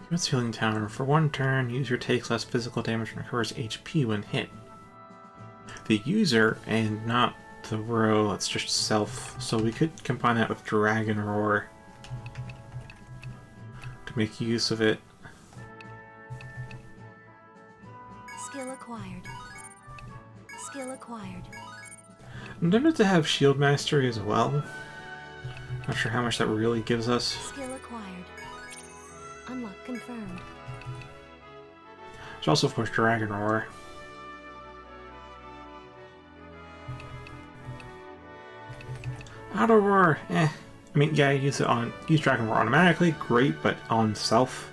What's Healing Tower? For 1 turn, user takes less physical damage and recovers HP when hit. The user and not the row, that's just self. So we could combine that with Dragon Roar to make use of it. Skill acquired. Skill acquired. I'm tempted to have Shield Mastery as well. Not sure how much that really gives us. Skill acquired. Unlock confirmed. There's also, of course, Dragon Roar. Auto Roar, eh. I mean, yeah, use Dragon Roar automatically, great, but on self.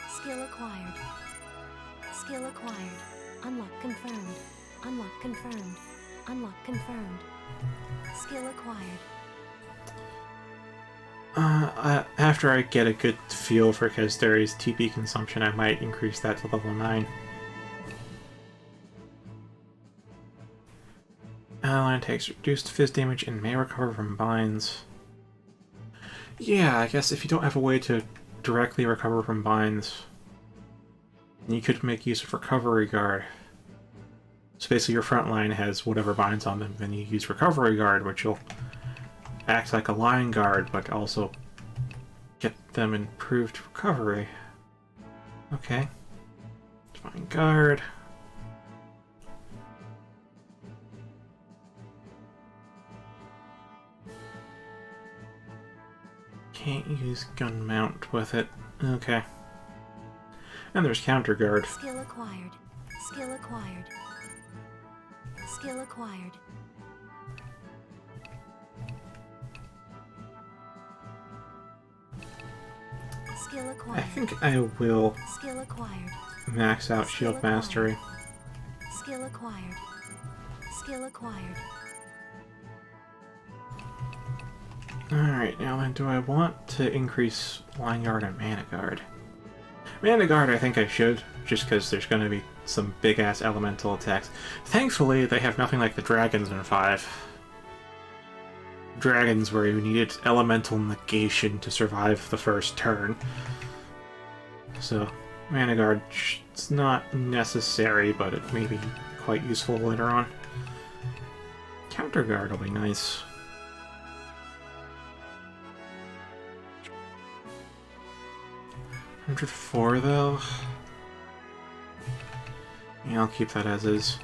Skill acquired. Skill acquired. Unlock confirmed. Unlock confirmed. Unlock confirmed. Skill acquired. After I get a good feel for Kazdari's TP consumption, I might increase that to level 9. Ally takes reduced fizz damage and may recover from binds. Yeah, I guess if you don't have a way to directly recover from binds, you could make use of Recovery Guard. So basically your front line has whatever binds on them, then you use Recovery Guard, which will act like a line guard, but also get them improved recovery. Okay. Divine Guard. Can't use Gun Mount with it. Okay. And there's Counter Guard. Skill acquired. Skill acquired. Skill acquired. Skill I acquired. think I will Skill acquired. max out Shield Mastery. Skill acquired. Skill acquired. Alright, now then, do I want to increase Line Guard and Mana Guard? Mana Guard, I think I should, just because there's going to be some big-ass elemental attacks. Thankfully, they have nothing like the dragons in 5. Dragons where you needed elemental negation to survive the first turn. So, Mana Guard, it's not necessary, but it may be quite useful later on. Counter Guard will be nice. 104 though? Yeah, I'll keep that as is.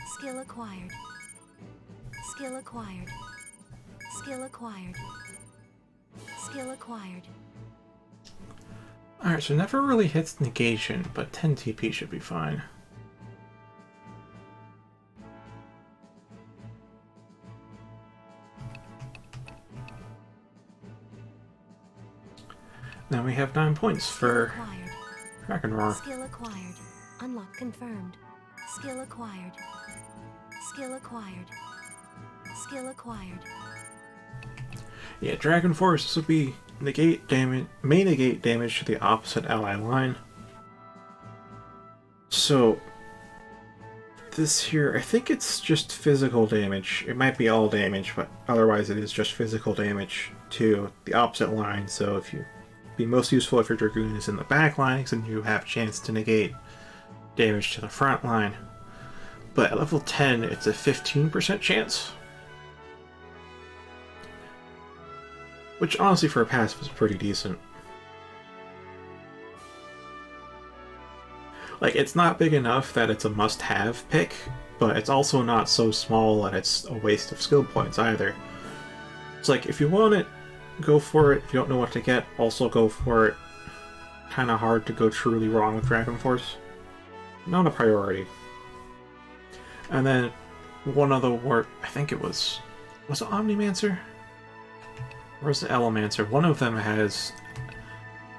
Skill acquired. Skill acquired. Skill acquired. Skill acquired. Alright, so never really hits negation, but 10 TP should be fine. Now we have 9 points for Dragon Roar. Skill acquired. Unlock confirmed. Skill acquired. Skill acquired. Skill acquired. Yeah, Dragon Force, this would be negate damage, may negate damage to the opposite ally line. So, this here, I think it's just physical damage. It might be all damage, but otherwise it is just physical damage to the opposite line. So if you be most useful if your Dragoon is in the back line, and you have a chance to negate damage to the front line. But at level 10, it's a 15% chance. Which, honestly, for a passive is pretty decent. Like, it's not big enough that it's a must-have pick, but it's also not so small that it's a waste of skill points either. It's like, if you want it, go for it. If you don't know what to get, also go for it. Kinda hard to go truly wrong with Dragon Force. Not a priority. And then, one other word, I think it was it Omnimancer? Or was it Elemancer? One of them has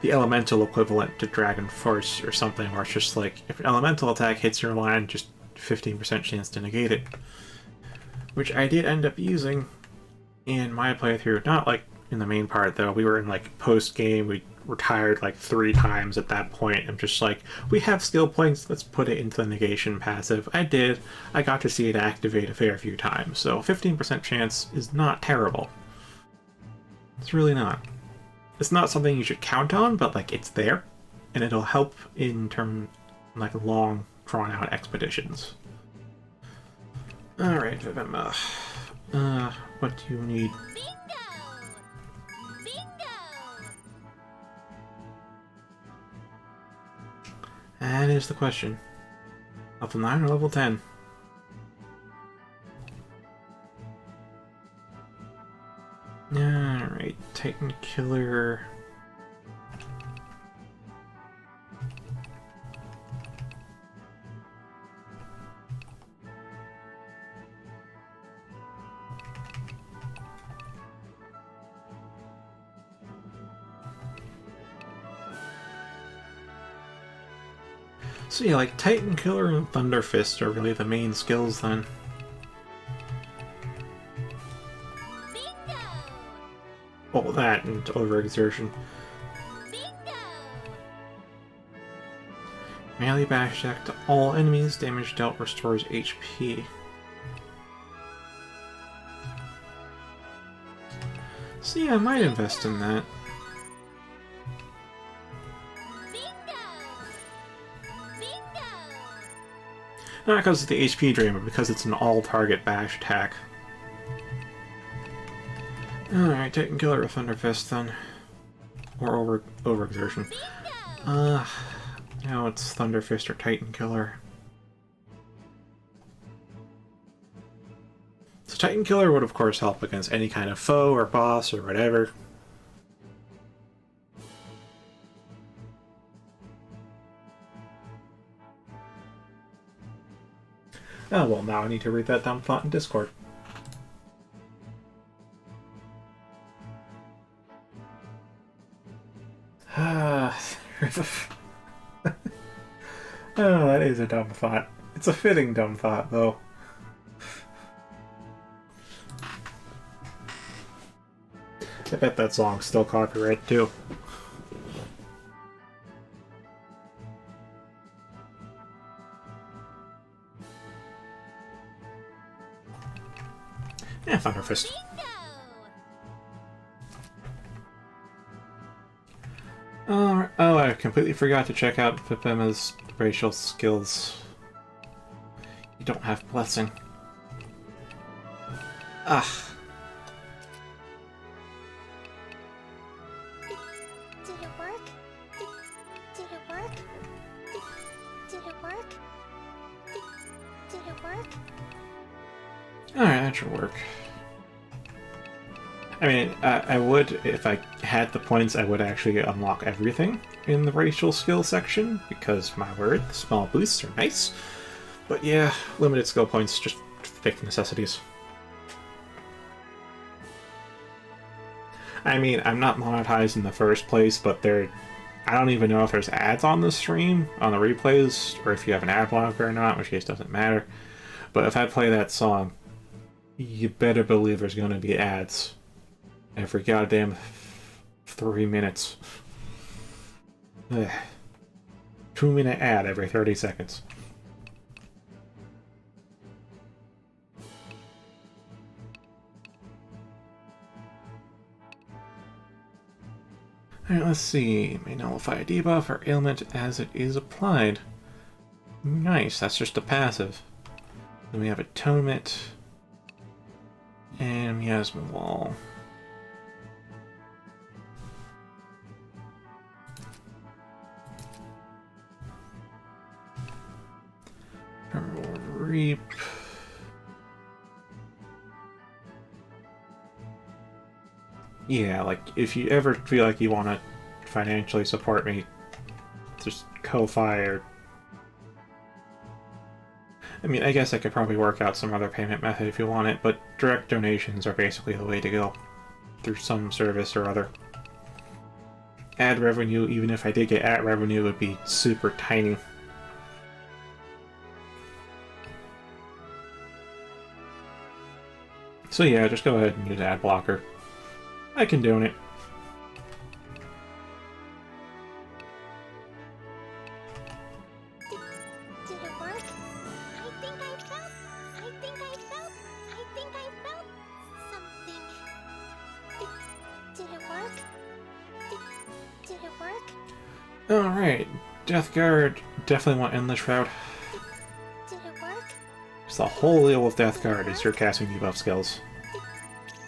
the elemental equivalent to Dragon Force or something, where it's just like, if an elemental attack hits your line, just 15% chance to negate it. Which I did end up using in my playthrough, not like in the main part though. We were in like post-game, we retired like 3 times at that point. I'm just like, we have skill points, let's put it into the negation passive. I did. I got to see it activate a fair few times, so 15% chance is not terrible. It's really not. It's not something you should count on, but like it's there, and it'll help in like long, drawn-out expeditions. All right, Vivema. What do you need? Bingo! Bingo! That is the question. Level 9 or level 10? Alright, Titan Killer. So yeah, like Titan Killer and Thunder Fist are really the main skills then. Bingo! Well, that and overexertion. Bingo! Melee bash attack to all enemies, damage dealt restores HP. So yeah, I might invest in that. Not because of the HP drain, but because it's an all-target bash attack. Alright, Titan Killer or Thunder Fist then. Or overexertion. Now it's Thunderfist or Titan Killer. So Titan Killer would of course help against any kind of foe or boss or whatever. Oh well, now I need to read that dumb thought in Discord. Oh, that is a dumb thought. It's a fitting dumb thought, though. I bet that song's still copyrighted, too. Yeah, Thunderfist. Oh, I completely forgot to check out Pipema's racial skills. You don't have Blessing. Ah. Did it work? Did it work? Did it work? Did it work? Alright, that should work. I mean, I would, if I had the points, I would actually unlock everything in the racial skill section, because, my word, the small boosts are nice. But yeah, limited skill points, just fake necessities. I mean, I'm not monetized in the first place, but I don't even know if there's ads on the stream, on the replays, or if you have an ad blocker or not, which case doesn't matter. But if I play that song, you better believe there's going to be ads. Every goddamn 3 minutes. Ugh. 2-minute ad every 30 seconds. Alright, let's see. May nullify a debuff or ailment as it is applied. Nice, that's just a passive. Then we have Atonement. And Miasma Wall. Reap. Yeah, like, if you ever feel like you want to financially support me, just Ko-Fi or... I mean, I guess I could probably work out some other payment method if you want it, but direct donations are basically the way to go. Through some service or other. Ad revenue, even if I did get ad revenue, would be super tiny. So yeah, just go ahead and use ad blocker. I condone it. Did it work? I think I felt something. Did it work? Did it work? Alright, Death Guard. Definitely want Endless Route. Did it work? It's the whole deal with Death Guard is your casting debuff skills.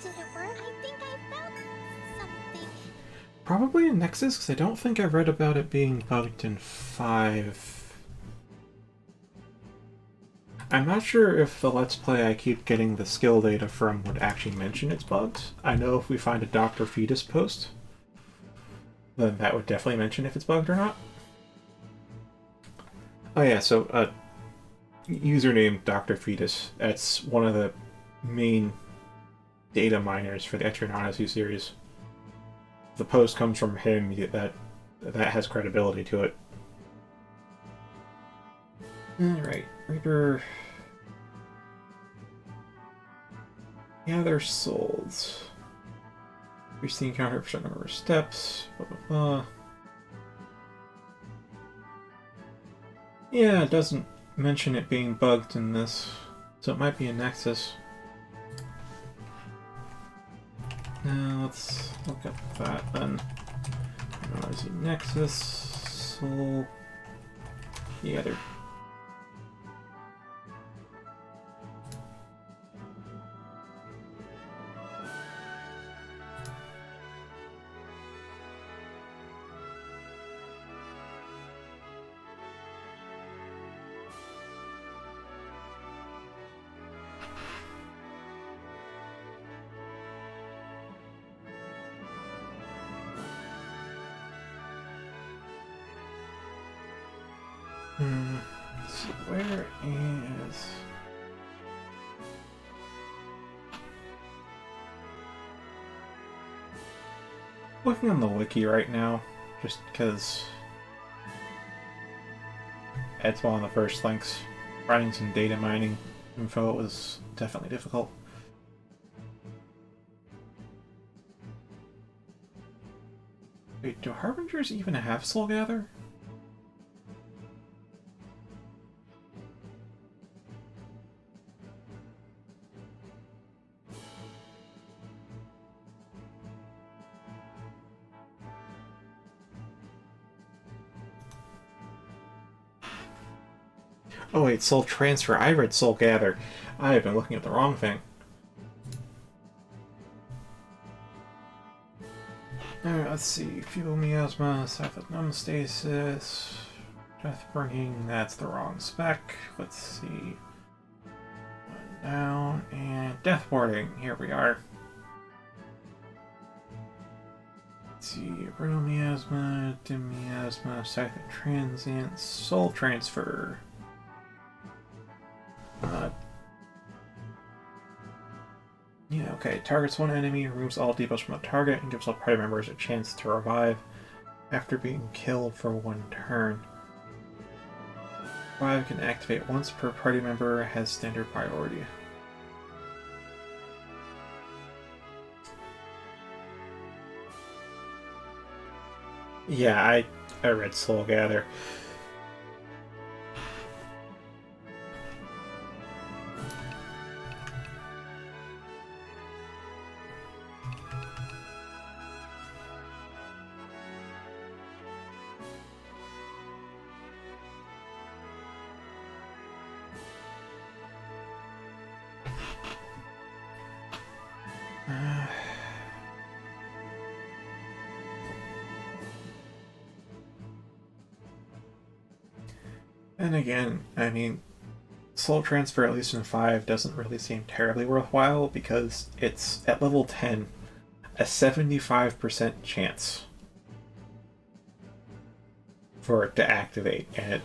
Did it work? I think I felt something. Probably in Nexus, because I don't think I read about it being bugged in 5. I'm not sure if the Let's Play I keep getting the skill data from would actually mention it's bugged. I know if we find a Dr. Fetus post, then that would definitely mention if it's bugged or not. Oh yeah, so, username Dr. Fetus. That's one of the main data miners for the Etrian Odyssey series. The post comes from him, that has credibility to it. Alright, Reaper... Gather souls. Increase the encounter for a certain number of steps, blah blah blah. Yeah, it doesn't mention it being bugged in this, so it might be a Nexus. Now let's look up that then. Analyze Nexus, Soul, Gather. Let's see, where is... Looking on the wiki right now, just because it's one of the first links. Finding some data mining info was definitely difficult. Wait, do Harbingers even have Soul Gather? Oh wait, Soul Transfer. I read Soul Gather. I have been looking at the wrong thing. Alright, let's see. Fuel Miasma, Cyclone Stasis, Deathbringing, that's the wrong spec. Let's see. One down, and Deathboarding. Here we are. Let's see. Brutal Miasma, Dim Miasma, Cyclone Transient, Soul Transfer. Yeah, okay. Targets one enemy, removes all debuffs from the target, and gives all party members a chance to revive after being killed for one turn. Revive can activate once per party member, has standard priority. Yeah, I read Soul Gather. And again, I mean, Soul Transfer, at least in 5, doesn't really seem terribly worthwhile because it's, at level 10, a 75% chance for it to activate. And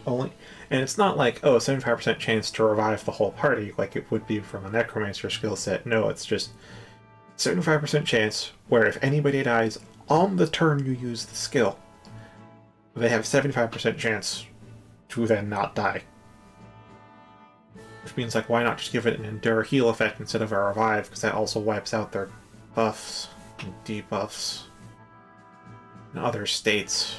it's not like, oh, 75% chance to revive the whole party like it would be from a Necromancer skill set. No, it's just 75% chance where if anybody dies on the turn you use the skill, they have 75% chance to then not die. Which means, like, why not just give it an Endure heal effect instead of a revive, because that also wipes out their buffs and debuffs and other states.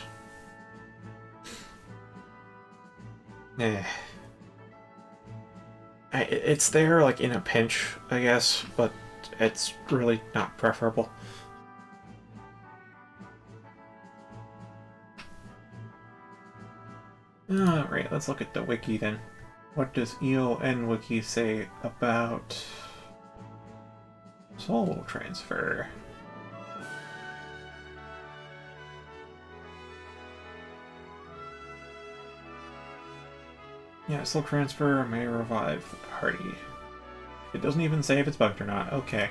It's there, like, in a pinch, I guess, but it's really not preferable. Alright, let's look at the wiki then. What does EON wiki say about Soul Transfer? Yeah, Soul Transfer may revive the party. It doesn't even say if it's bugged or not. Okay.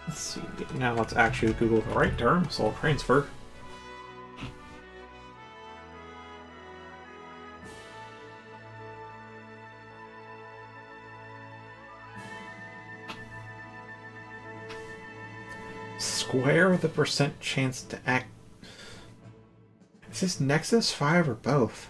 Let's see. Now let's actually Google the right term, Soul Transfer. Square the percent chance to act. Is this Nexus 5 or both?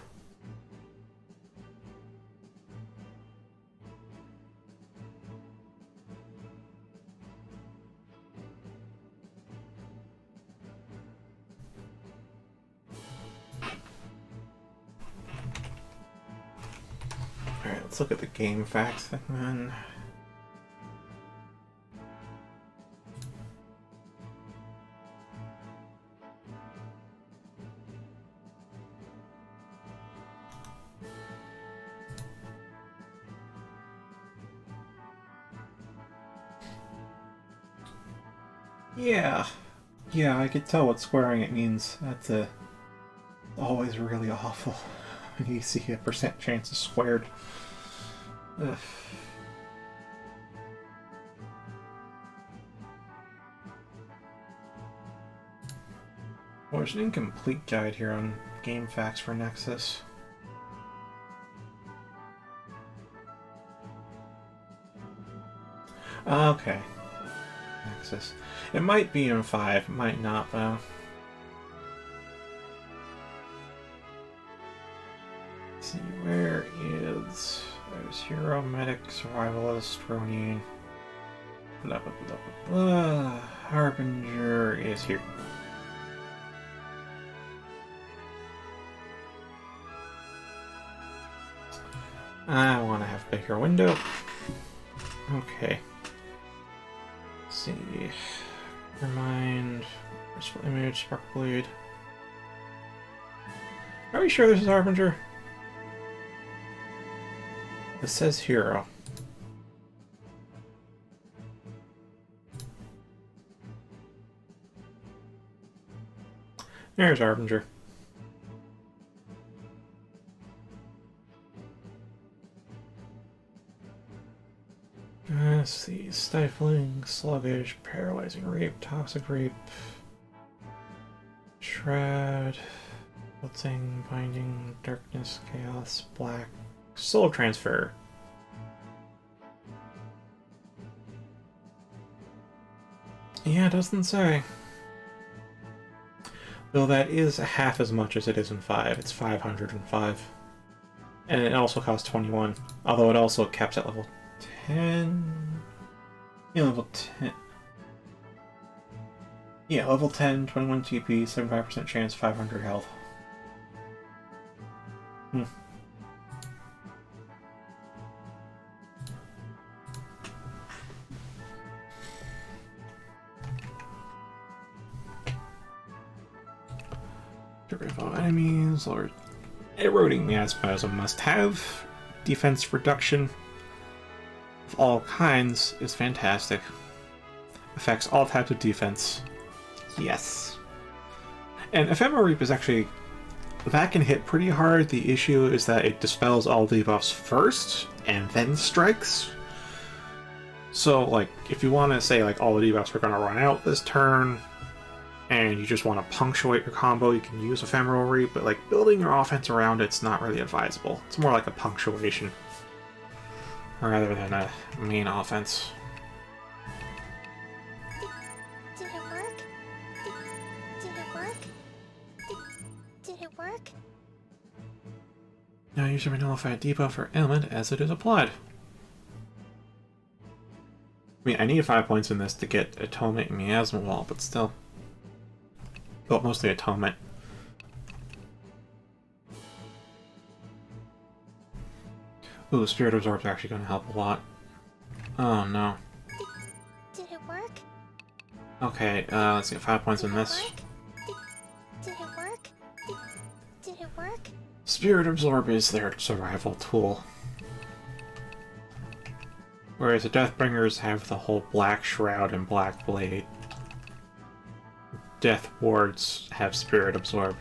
Alright, let's look at the game facts thing then. Yeah, I could tell what squaring it means. That's always really awful when you see a percent chance is squared. Ugh. Well, there's an incomplete guide here on game facts for Nexus. Okay. Nexus. It might be in 5, might not though. Let's see, where is... There's Hero, Medic, Survivalist, Ronin... Blah, blah, blah, blah, blah. Harbinger is here. I want to have a bigger window. Okay. Let's see. Remind. Merciful Image, Spark Blade. Are we sure this is Harbinger? It says Hero. There's Harbinger. Let's see. Stifling, sluggish, paralyzing rape, toxic rape, shroud, wilting, binding, darkness, chaos, black, soul transfer. Yeah, it doesn't say. Though that is half as much as it is in 5. It's 505. And it also costs 21. Although it also caps at level 10. Yeah, level 10. Yeah, level 10, 21 TP, 75% chance, 500 health. Get rid of all enemies, or eroding miasma is a must-have. Defense reduction of all kinds is fantastic. Affects all types of defense. Yes. And Ephemeral Reap is actually... that can hit pretty hard. The issue is that it dispels all debuffs first, and then strikes. So, like, if you want to say, like, all the debuffs are going to run out this turn, and you just want to punctuate your combo, you can use Ephemeral Reap, but, like, building your offense around it's not really advisable. It's more like a punctuation, rather than a main offense. Did it work? Did it work? Did it work? Now use your nullified debuff or ailment as it is applied. I mean, I need 5 points in this to get Atonement and Miasma Wall, but still. Well, mostly Atonement. Ooh, Spirit Absorb's actually going to help a lot. Oh no. Did it work? Okay, let's get 5 points in this. Did it work? Did it work? Spirit Absorb is their survival tool. Whereas the Deathbringers have the whole Black Shroud and Black Blade. Death Wards have Spirit Absorb.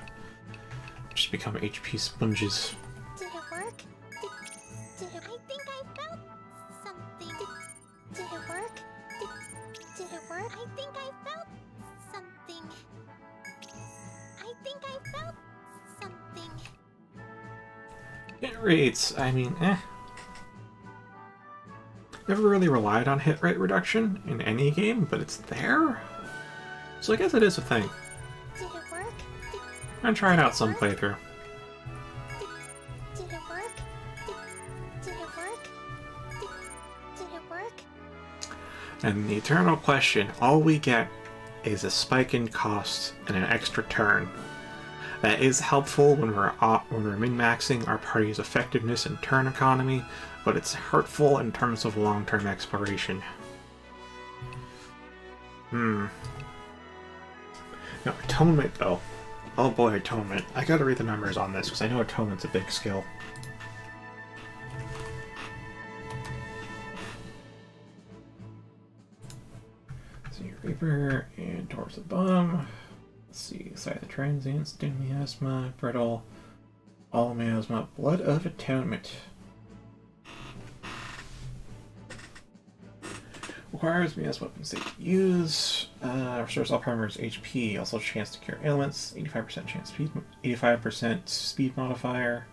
Just become HP sponges. Did it work? Did it? I think I felt something. Did it work? Did it work? I think I felt something. I think I felt something. Hit rates, I mean, Never really relied on hit rate reduction in any game, but it's there? So I guess it is a thing. Did it work? I'm trying out some playthrough. Did it work? Did it work? Did it work? And the eternal question, all we get is a spike in cost and an extra turn. That is helpful when we're min-maxing our party's effectiveness and turn economy, but it's hurtful in terms of long-term exploration. No, Atonement, though. Oh boy, Atonement. I gotta read the numbers on this, because I know Atonement's a big skill. So your Reaper, and towards the bottom. Let's see, Side of the Transient, Stin Miasma, Brittle, All Miasma, Blood of Atonement. Requires Miasma weapons to use. Restores all primers HP, also chance to cure ailments, 85% chance speed, 85% speed modifier.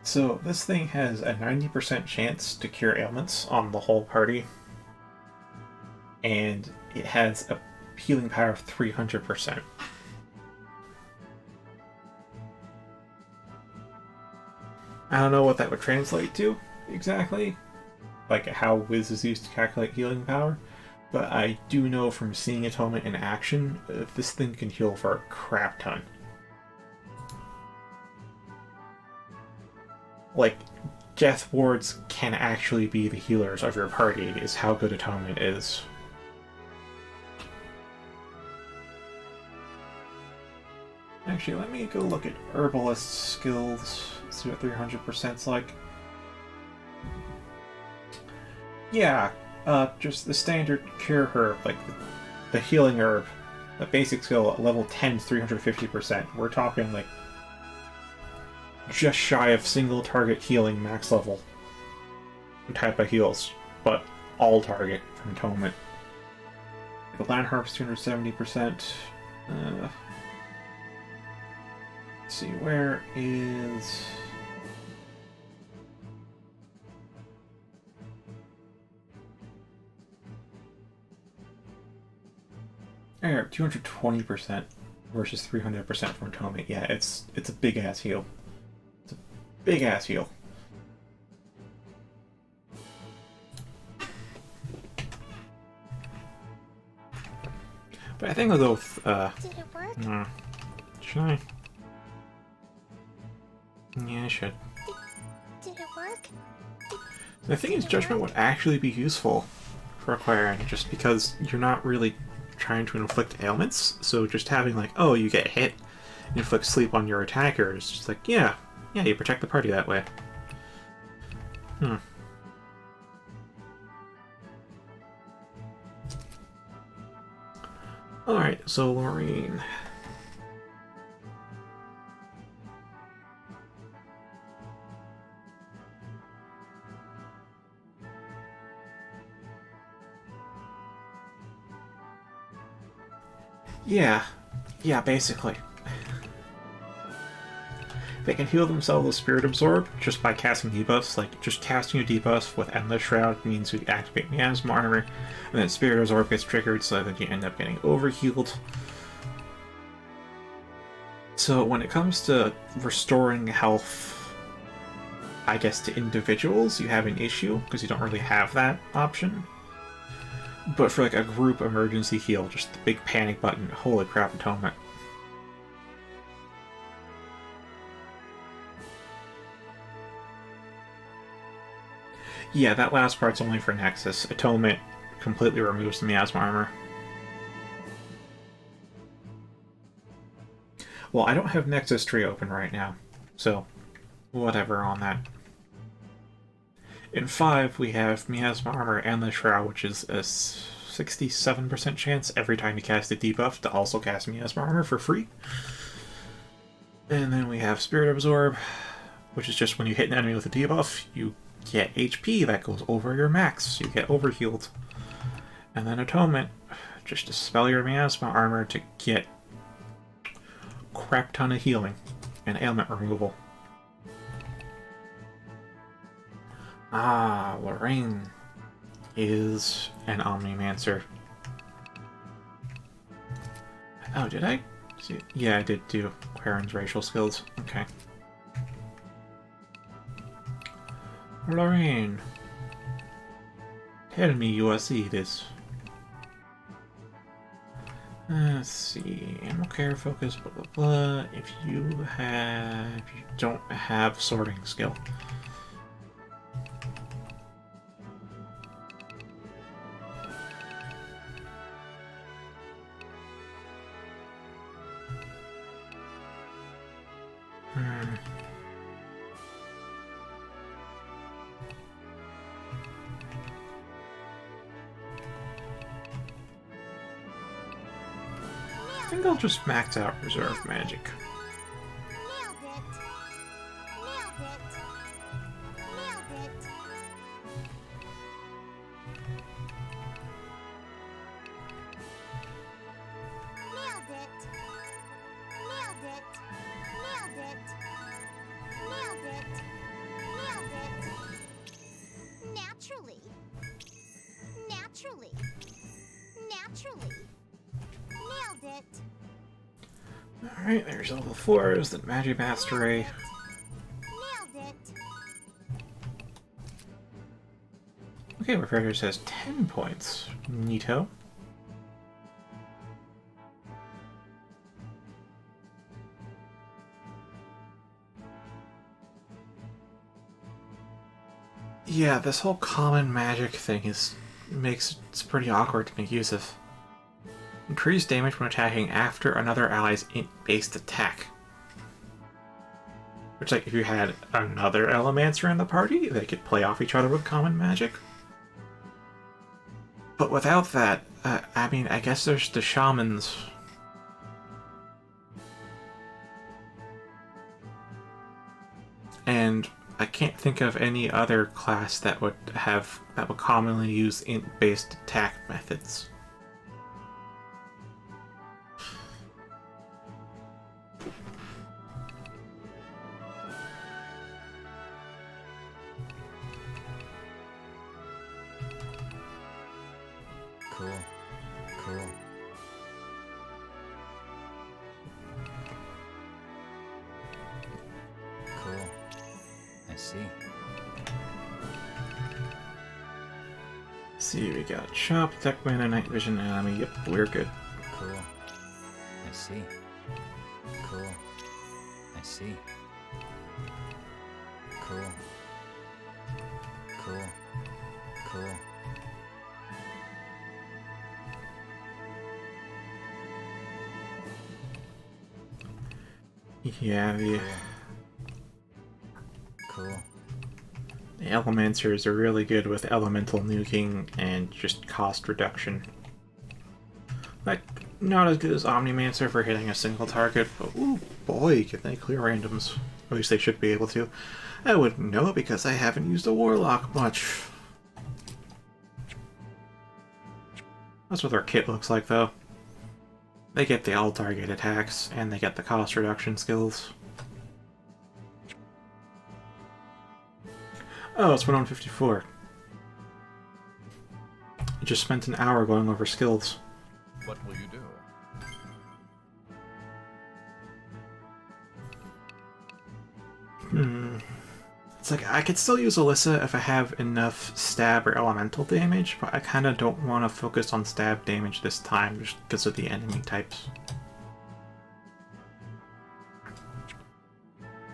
So this thing has a 90% chance to cure ailments on the whole party, and it has a healing power of 300%. I don't know what that would translate to exactly, like how Wiz is used to calculate healing power, but I do know from seeing Atonement in action, this thing can heal for a crap ton. Like, Death Wards can actually be the healers of your party, is how good Atonement is. Actually, let me go look at Herbalist's skills, see what 300%'s like. Yeah, just the standard cure herb, like the healing herb, the basic skill at level 10 is 350%. We're talking like just shy of single target healing max level type of heals, but all target from Atonement. The land herb's 270%. Let's see, where is... There, 220% versus 300% from Atonement. Yeah, it's a big ass heal. It's a big ass heal. But I think I'll go with, Did it work? should I? Yeah, I should. Did it work? The thing is, Judgment would actually be useful for acquiring, just because you're not really trying to inflict ailments, so just having like, oh, you get hit, inflict sleep on your attacker is just like, yeah, you protect the party that way. Alright, so Lorraine. Yeah, basically. They can heal themselves with Spirit Absorb just by casting debuffs. Like, just casting a debuff with Endless Shroud means you activate Miasma Armor, and then Spirit Absorb gets triggered, so that you end up getting overhealed. So when it comes to restoring health, I guess, to individuals, you have an issue, because you don't really have that option. But for like a group emergency heal, just the big panic button, holy crap, Atonement. Yeah, that last part's only for Nexus. Atonement completely removes the Miasma Armor. Well, I don't have Nexus Tree open right now, so whatever on that. In 5, we have Miasma Armor and the Shroud, which is a 67% chance every time you cast a debuff to also cast Miasma Armor for free. And then we have Spirit Absorb, which is just when you hit an enemy with a debuff, you get HP that goes over your max, you get overhealed. And then Atonement, just dispel your Miasma Armor to get crap ton of healing and ailment removal. Ah, Lorraine is an Omnimancer. Oh, did I? Yeah, I did do Quarren's racial skills. Okay. Lorraine. Tell me you see this. Let's see. Animal care focus, blah blah blah. If you don't have sorting skill. think I'll just max out reserve magic. Nailed it. Nailed it. Nailed it. Nailed it. Nailed it. Nailed it. Nailed it. Nailed it. Naturally. Naturally. Naturally. Nailed it. Alright, there's level 4s, the Magic Master Ray. Nailed it. Okay, Refresher says 10 points. Neato. Yeah, this whole common magic thing makes it's pretty awkward to make use of. Increase damage when attacking after another ally's int-based attack. Which, like, if you had another Elemancer in the party, they could play off each other with common magic. But without that, I mean, I guess there's the Shamans. And I can't think of any other class that would commonly use int-based attack methods. Cool. Cool. Cool. I see. See, we got Chop, Tech Mana, Night Vision, Enemy. Yep, we're good. Cool. I see. Cool. I see. Cool. Cool. Cool. Yeah, Cool. the Elementaries are really good with elemental nuking and just cost reduction. Like, not as good as Omnimancer for hitting a single target, but ooh boy, can they clear randoms. At least they should be able to. I wouldn't know because I haven't used a Warlock much. That's what their kit looks like, though. They get the all-target attacks, and they get the cost reduction skills. Oh, it's 154. I just spent an hour going over skills. What will you do? It's like, I could still use Alyssa if I have enough stab or elemental damage, but I kind of don't want to focus on stab damage this time just because of the enemy types.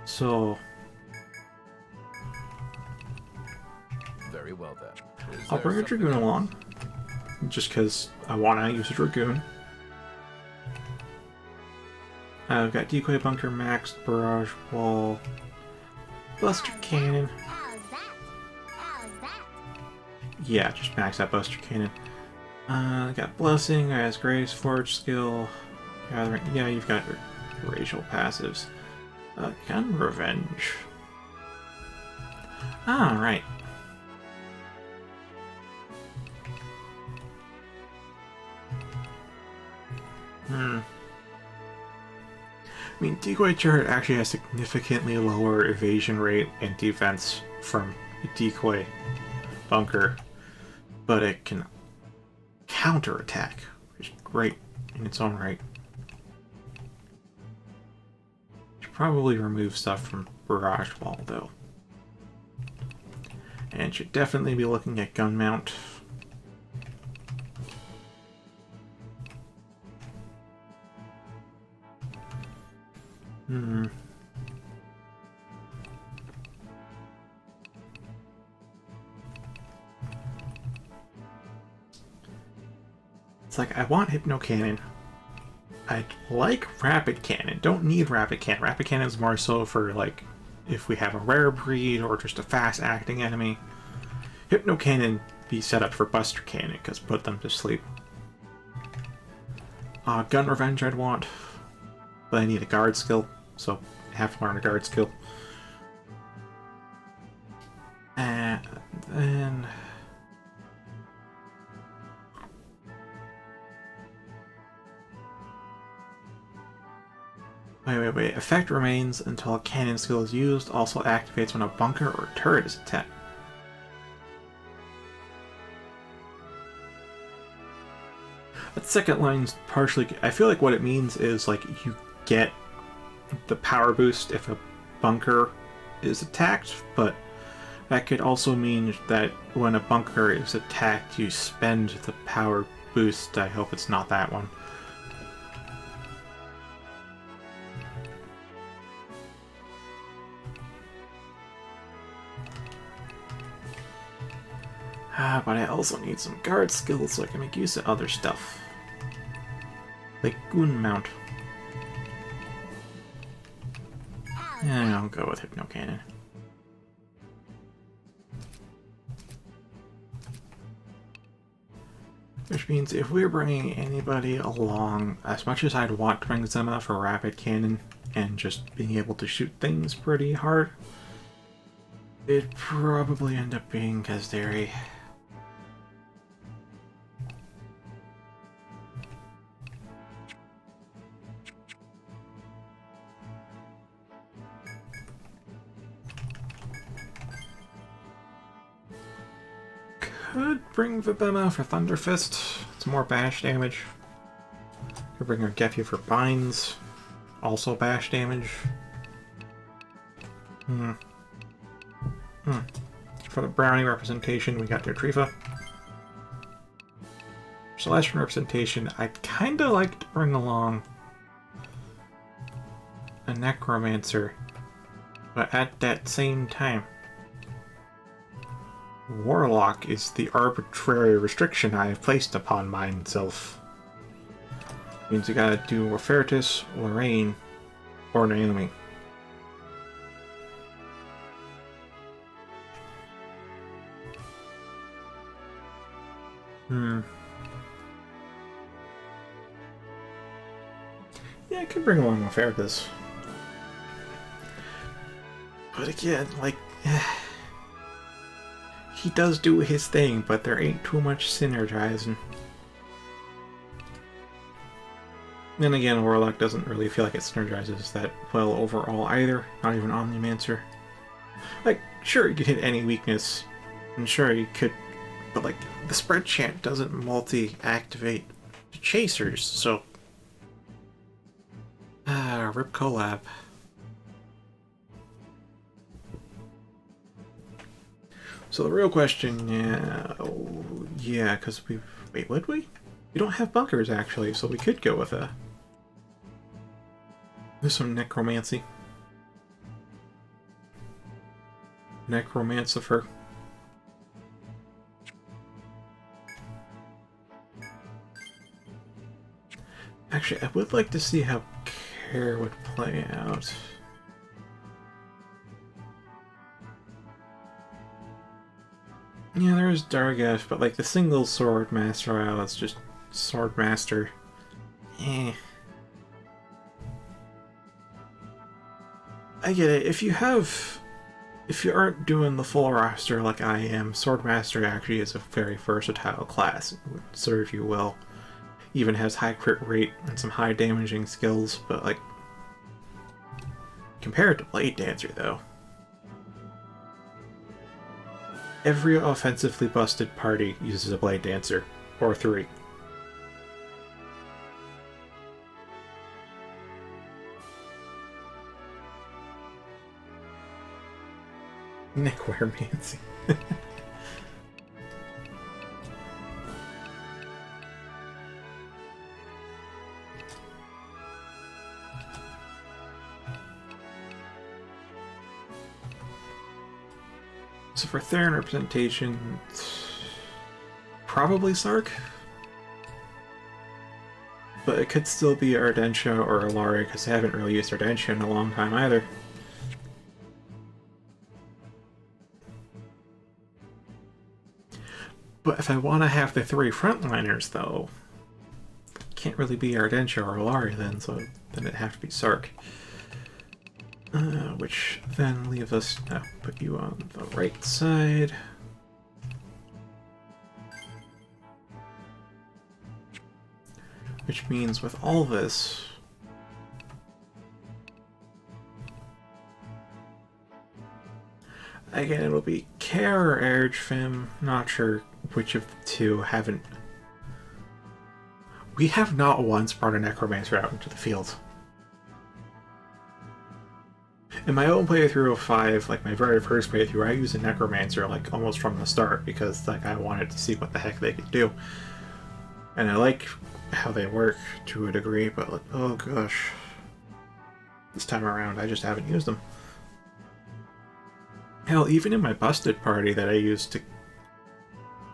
So... Very well then. Is I'll there bring a something Dragoon else? along, just because I want to use a Dragoon. I've got Decoy Bunker maxed, Barrage Wall, Buster Cannon. How's that? How's that? Yeah, just max out Buster Cannon. Got Blessing, has Grace, Forge Skill, Gathering. Yeah, you've got your racial passives. Gun Revenge. Alright. I mean, Decoy Turret actually has significantly lower evasion rate and defense from Decoy Bunker, but it can counterattack, which is great in its own right. Should probably remove stuff from Barrage Wall, though. And should definitely be looking at Gun Mount. It's like, I want Hypno Cannon. I like Rapid Cannon. Don't need Rapid Cannon. Rapid Cannon is more so for, like, if we have a rare breed or just a fast-acting enemy. Hypno Cannon be set up for Buster Cannon, because put them to sleep. Gun Revenge I'd want, but I need a guard skill, so I have to learn a guard skill. And then... Wait. Effect remains until a cannon skill is used, also activates when a bunker or turret is attacked. That second line's partially... I feel like what it means is, like, you get the power boost if a bunker is attacked, but that could also mean that when a bunker is attacked, you spend the power boost. I hope it's not that one. But I also need some guard skills so I can make use of other stuff. Like Goon Mount. Yeah, I'll go with Hypno Cannon. Which means if we're bringing anybody along, as much as I'd want to bring Zema for Rapid Cannon and just being able to shoot things pretty hard, it'd probably end up being Kazdari. Could bring Vibema for Thunder Fist. It's more bash damage. Could bring her Gefyu for Binds. Also bash damage. For the Browning representation, we got Dertrifa. Celestial representation, I'd kinda like to bring along a Necromancer. But at that same time, Warlock is the arbitrary restriction I have placed upon myself. Means you gotta do Rofertus, Lorraine, or Naomi. Yeah, I could bring along Rofertus. But again, like... he does do his thing, but there ain't too much synergizing. Then again, Warlock doesn't really feel like it synergizes that well overall either, not even Omnimancer. Like, sure, you could hit any weakness, and sure, you could, but like, the Spread Chant doesn't multi-activate Chasers, so... rip collab. So the real question, yeah, because we... Wait, would we? We don't have bunkers, actually, so we could go with a... There's some Necromancy. Necromancifer. Actually, I would like to see how Care would play out. Yeah, there's Dargesh, but like the single Sword Master route, it's just Sword Master. Eh. I get it. If you aren't doing the full roster like I am, Sword Master actually is a very versatile class. It would serve you well. Even has high crit rate and some high damaging skills, but like compared to Blade Dancer though. Every offensively busted party uses a Blade Dancer, or 3. Necromancy. So for Theron representation, probably Sark. But it could still be Ardentia or Alaria, because I haven't really used Ardentia in a long time either. But if I want to have the 3 frontliners, though, can't really be Ardentia or Ilari then, so then it'd have to be Sark. Which then leaves us... put you on the right side. Which means with all this... Again, it'll be Care or Ergfim. Not sure which of the two. Haven't... We have not once brought a Necromancer out into the field. In my own playthrough of 5, like my very first playthrough, I used a Necromancer like almost from the start because like I wanted to see what the heck they could do. And I like how they work to a degree, but like, oh gosh. This time around I just haven't used them. Hell, even in my busted party that I used to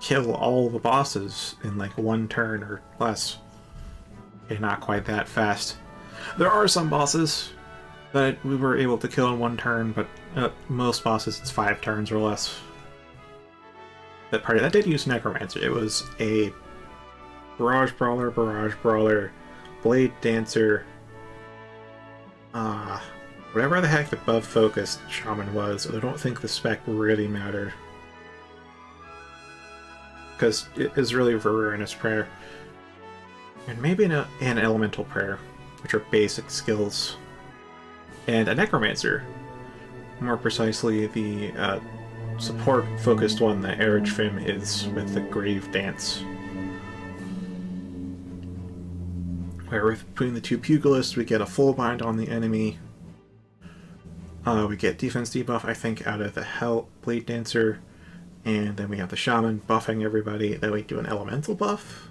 kill all the bosses in like one turn or less. Okay, not quite that fast. There are some bosses that we were able to kill in one turn, but most bosses it's 5 turns or less. That party, that did use Necromancer. It was a Barrage Brawler, Blade Dancer, whatever the heck the buff-focused shaman was. I don't think the spec really mattered. Because it is really Varurinous Prayer. And maybe an Elemental Prayer, which are basic skills. And a Necromancer. More precisely, the support-focused one that Ergfim is with the Grave Dance. Where with between the two Pugilists, we get a full bind on the enemy. We get defense debuff, I think, out of the Hell Blade Dancer. And then we have the Shaman buffing everybody. Then we do an Elemental buff,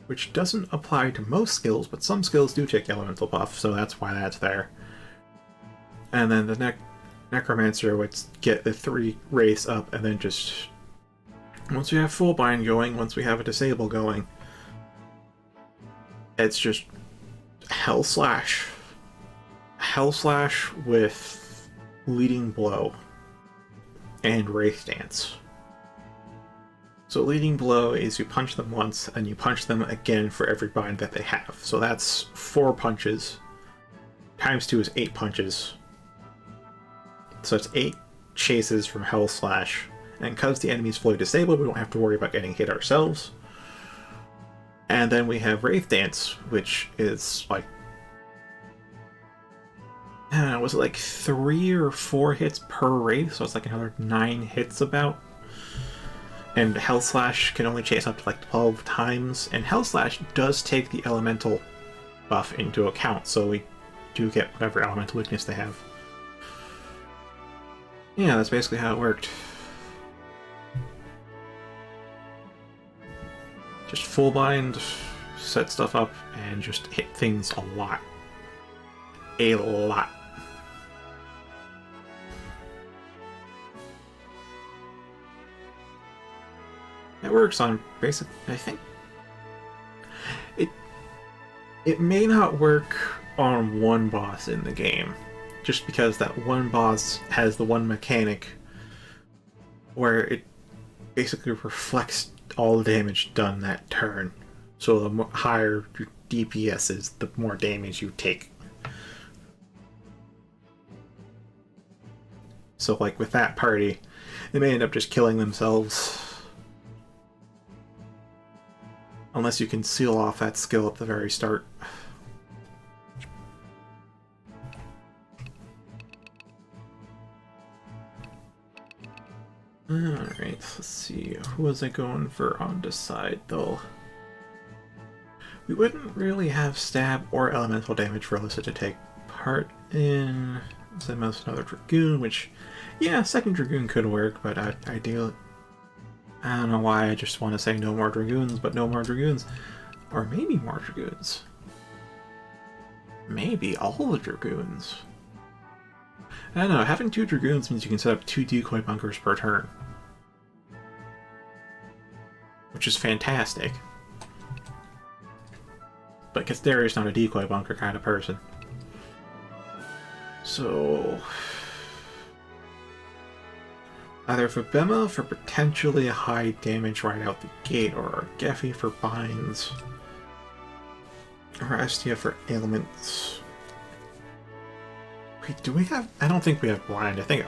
which doesn't apply to most skills, but some skills do take Elemental buff, so that's why that's there. And then the Necromancer would get the 3 race up, and then just... Once we have full bind going, once we have a disable going, it's just Hell Slash. Hell Slash with Leading Blow and Wraith Dance. So Leading Blow is you punch them once, and you punch them again for every bind that they have. So that's 4 punches. Times 2 is 8 punches. So it's 8 chases from Hell Slash. And because the enemy's fully disabled, we don't have to worry about getting hit ourselves. And then we have Wraith Dance, which is like... I don't know, was it like 3 or 4 hits per Wraith? So it's like another 9 hits about. And Hell Slash can only chase up to like 12 times. And Hell Slash does take the Elemental buff into account, so we do get whatever Elemental weakness they have. Yeah, that's basically how it worked. Just full bind, set stuff up, and just hit things a lot. A lot. It works on basic, I think. It may not work on one boss in the game, just because that one boss has the one mechanic where it basically reflects all the damage done that turn. So the higher your DPS is, the more damage you take. So like with that party, they may end up just killing themselves. Unless you can seal off that skill at the very start. Alright, let's see. Who was I going for on this side, though? We wouldn't really have stab or elemental damage for Alyssa to take part in. So most another Dragoon, which, yeah, second Dragoon could work, but ideally... I don't know why I just want to say no more Dragoons, but no more Dragoons. Or maybe more Dragoons. Maybe all the Dragoons. I don't know, having 2 Dragoons means you can set up 2 decoy bunkers per turn. Which is fantastic. But Casteria's not a decoy bunker kind of person. So... either Vibema for potentially high damage right out the gate, or Geffy for binds. Rastia for ailments. Wait, do we have... I don't think we have blind. I think...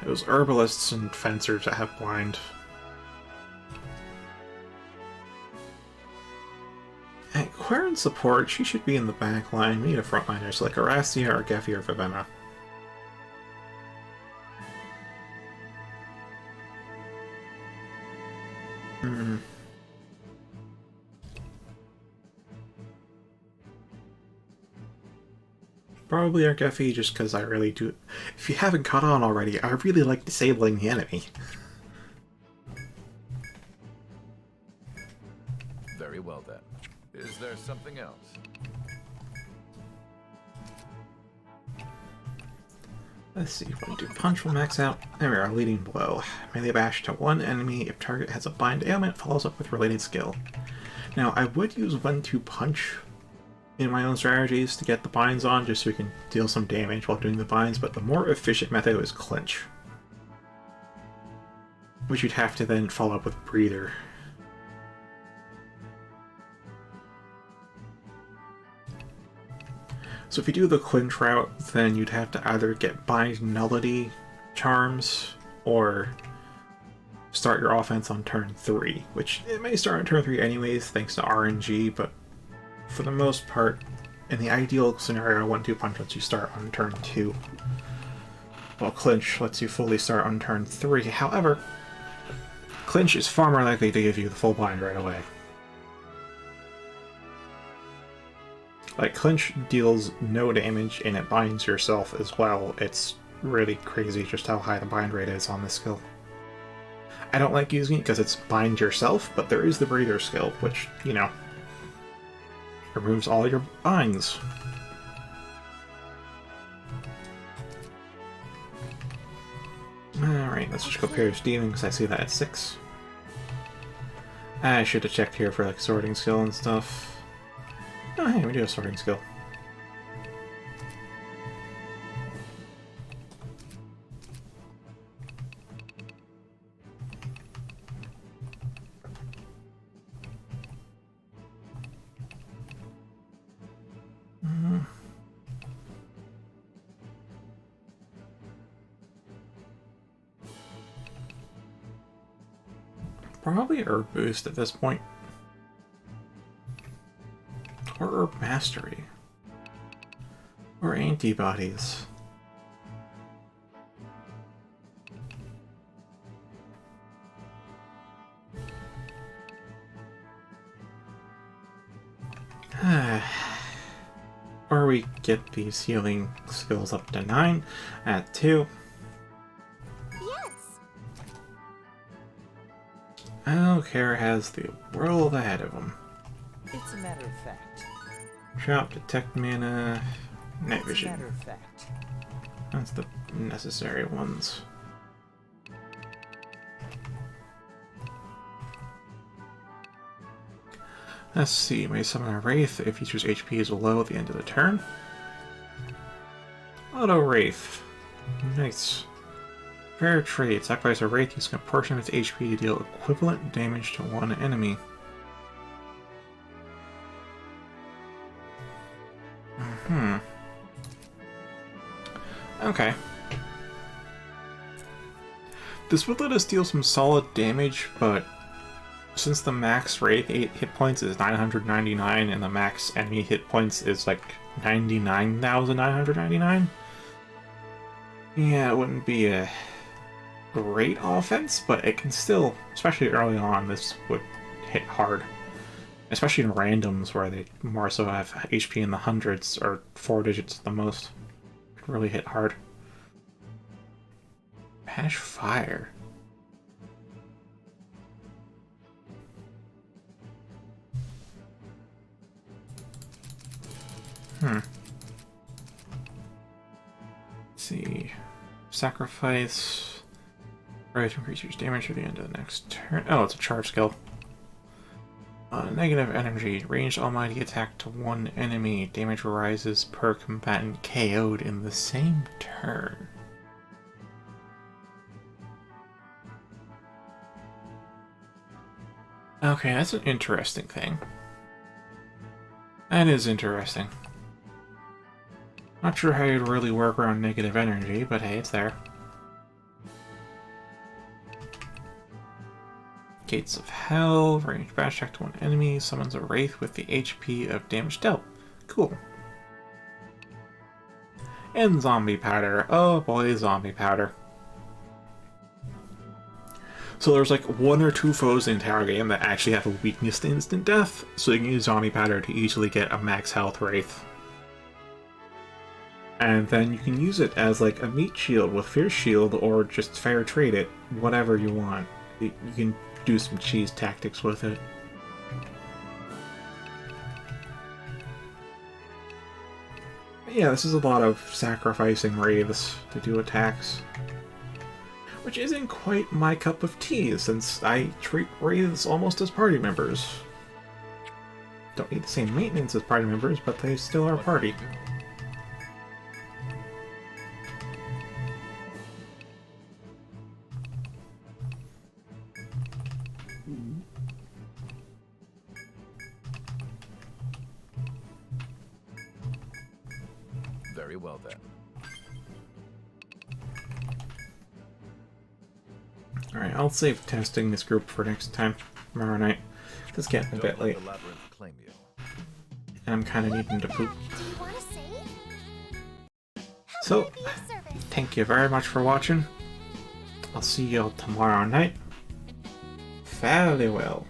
it was herbalists and fencers that have blind. At Quarren support, she should be in the back line. We need a frontliner, so like a Rastia or Geffy or Vivenna. Probably our Geffy, just because I really do... If you haven't caught on already, I really like disabling the enemy. Very well then. Is there something else? Let's see, what do punch will max out. There we are, leading blow. Melee bash to one enemy if target has a bind ailment, follows up with related skill. Now, I would use 1-2 punch in my own strategies to get the binds on, just so we can deal some damage while doing the binds, but the more efficient method is clinch, which you'd have to then follow up with breather. So if you do the clinch route, then you'd have to either get bind nullity charms or start your offense on turn 3, which it may start on turn 3 anyways thanks to RNG, but for the most part, in the ideal scenario, 1-2 punch lets you start on turn 2, while clinch lets you fully start on turn 3. However, clinch is far more likely to give you the full bind right away. Like, clinch deals no damage and it binds yourself as well. It's really crazy just how high the bind rate is on this skill. I don't like using it because it's bind yourself, but there is the breather skill, which, you know, removes all your binds. Alright, let's just go Pierce Demon because I see that at 6. I should have checked here for like sorting skill and stuff. Oh hey, we do have sorting skill. Probably Herb Boost at this point. Or Herb Mastery. Or Antibodies. Or we get these healing skills up to 9 at 2. Kara has the world ahead of him. It's a matter of fact. Shop, detect mana, night vision. It's a matter of fact. That's the necessary ones. Let's see, may summon a Wraith if features HP is low at the end of the turn. Auto Wraith. Nice. Fair trade. Sacrifice a Wraith using a portion of its HP to deal equivalent damage to one enemy. Okay. This would let us deal some solid damage, but since the max Wraith hit points is 999 and the max enemy hit points is like 99,999, yeah, it wouldn't be a great offense, but it can still, especially early on, this would hit hard. Especially in randoms where they more so have HP in the hundreds or 4 digits at the most. It really hit hard. Banish Fire. Let's see. Sacrifice. Right, to increase your damage at the end of the next turn. Oh, it's a charge skill. Negative energy. Ranged almighty attack to one enemy. Damage rises per combatant KO'd in the same turn. Okay, that's an interesting thing. That is interesting. Not sure how you'd really work around negative energy, but hey, it's there. Gates of Hell, range bash attack to one enemy, summons a Wraith with the HP of damage dealt. Cool. And Zombie Powder. Oh boy, Zombie Powder. So there's like 1 or 2 foes in the entire game that actually have a weakness to instant death, so you can use Zombie Powder to easily get a max health Wraith. And then you can use it as like a meat shield with Fierce Shield, or just fair trade it, whatever you want. You can do some cheese tactics with it. But yeah, this is a lot of sacrificing Wraiths to do attacks. Which isn't quite my cup of tea, since I treat Wraiths almost as party members. Don't need the same maintenance as party members, but they still are party. Very well then. Alright, I'll save testing this group for next time, tomorrow night. It's getting a bit Don't let late, the labyrinth claim you. and I'm kind of needing to poop. Do you want to say? So, Be of service. thank you very much for watching. I'll see you all tomorrow night. Fairly well.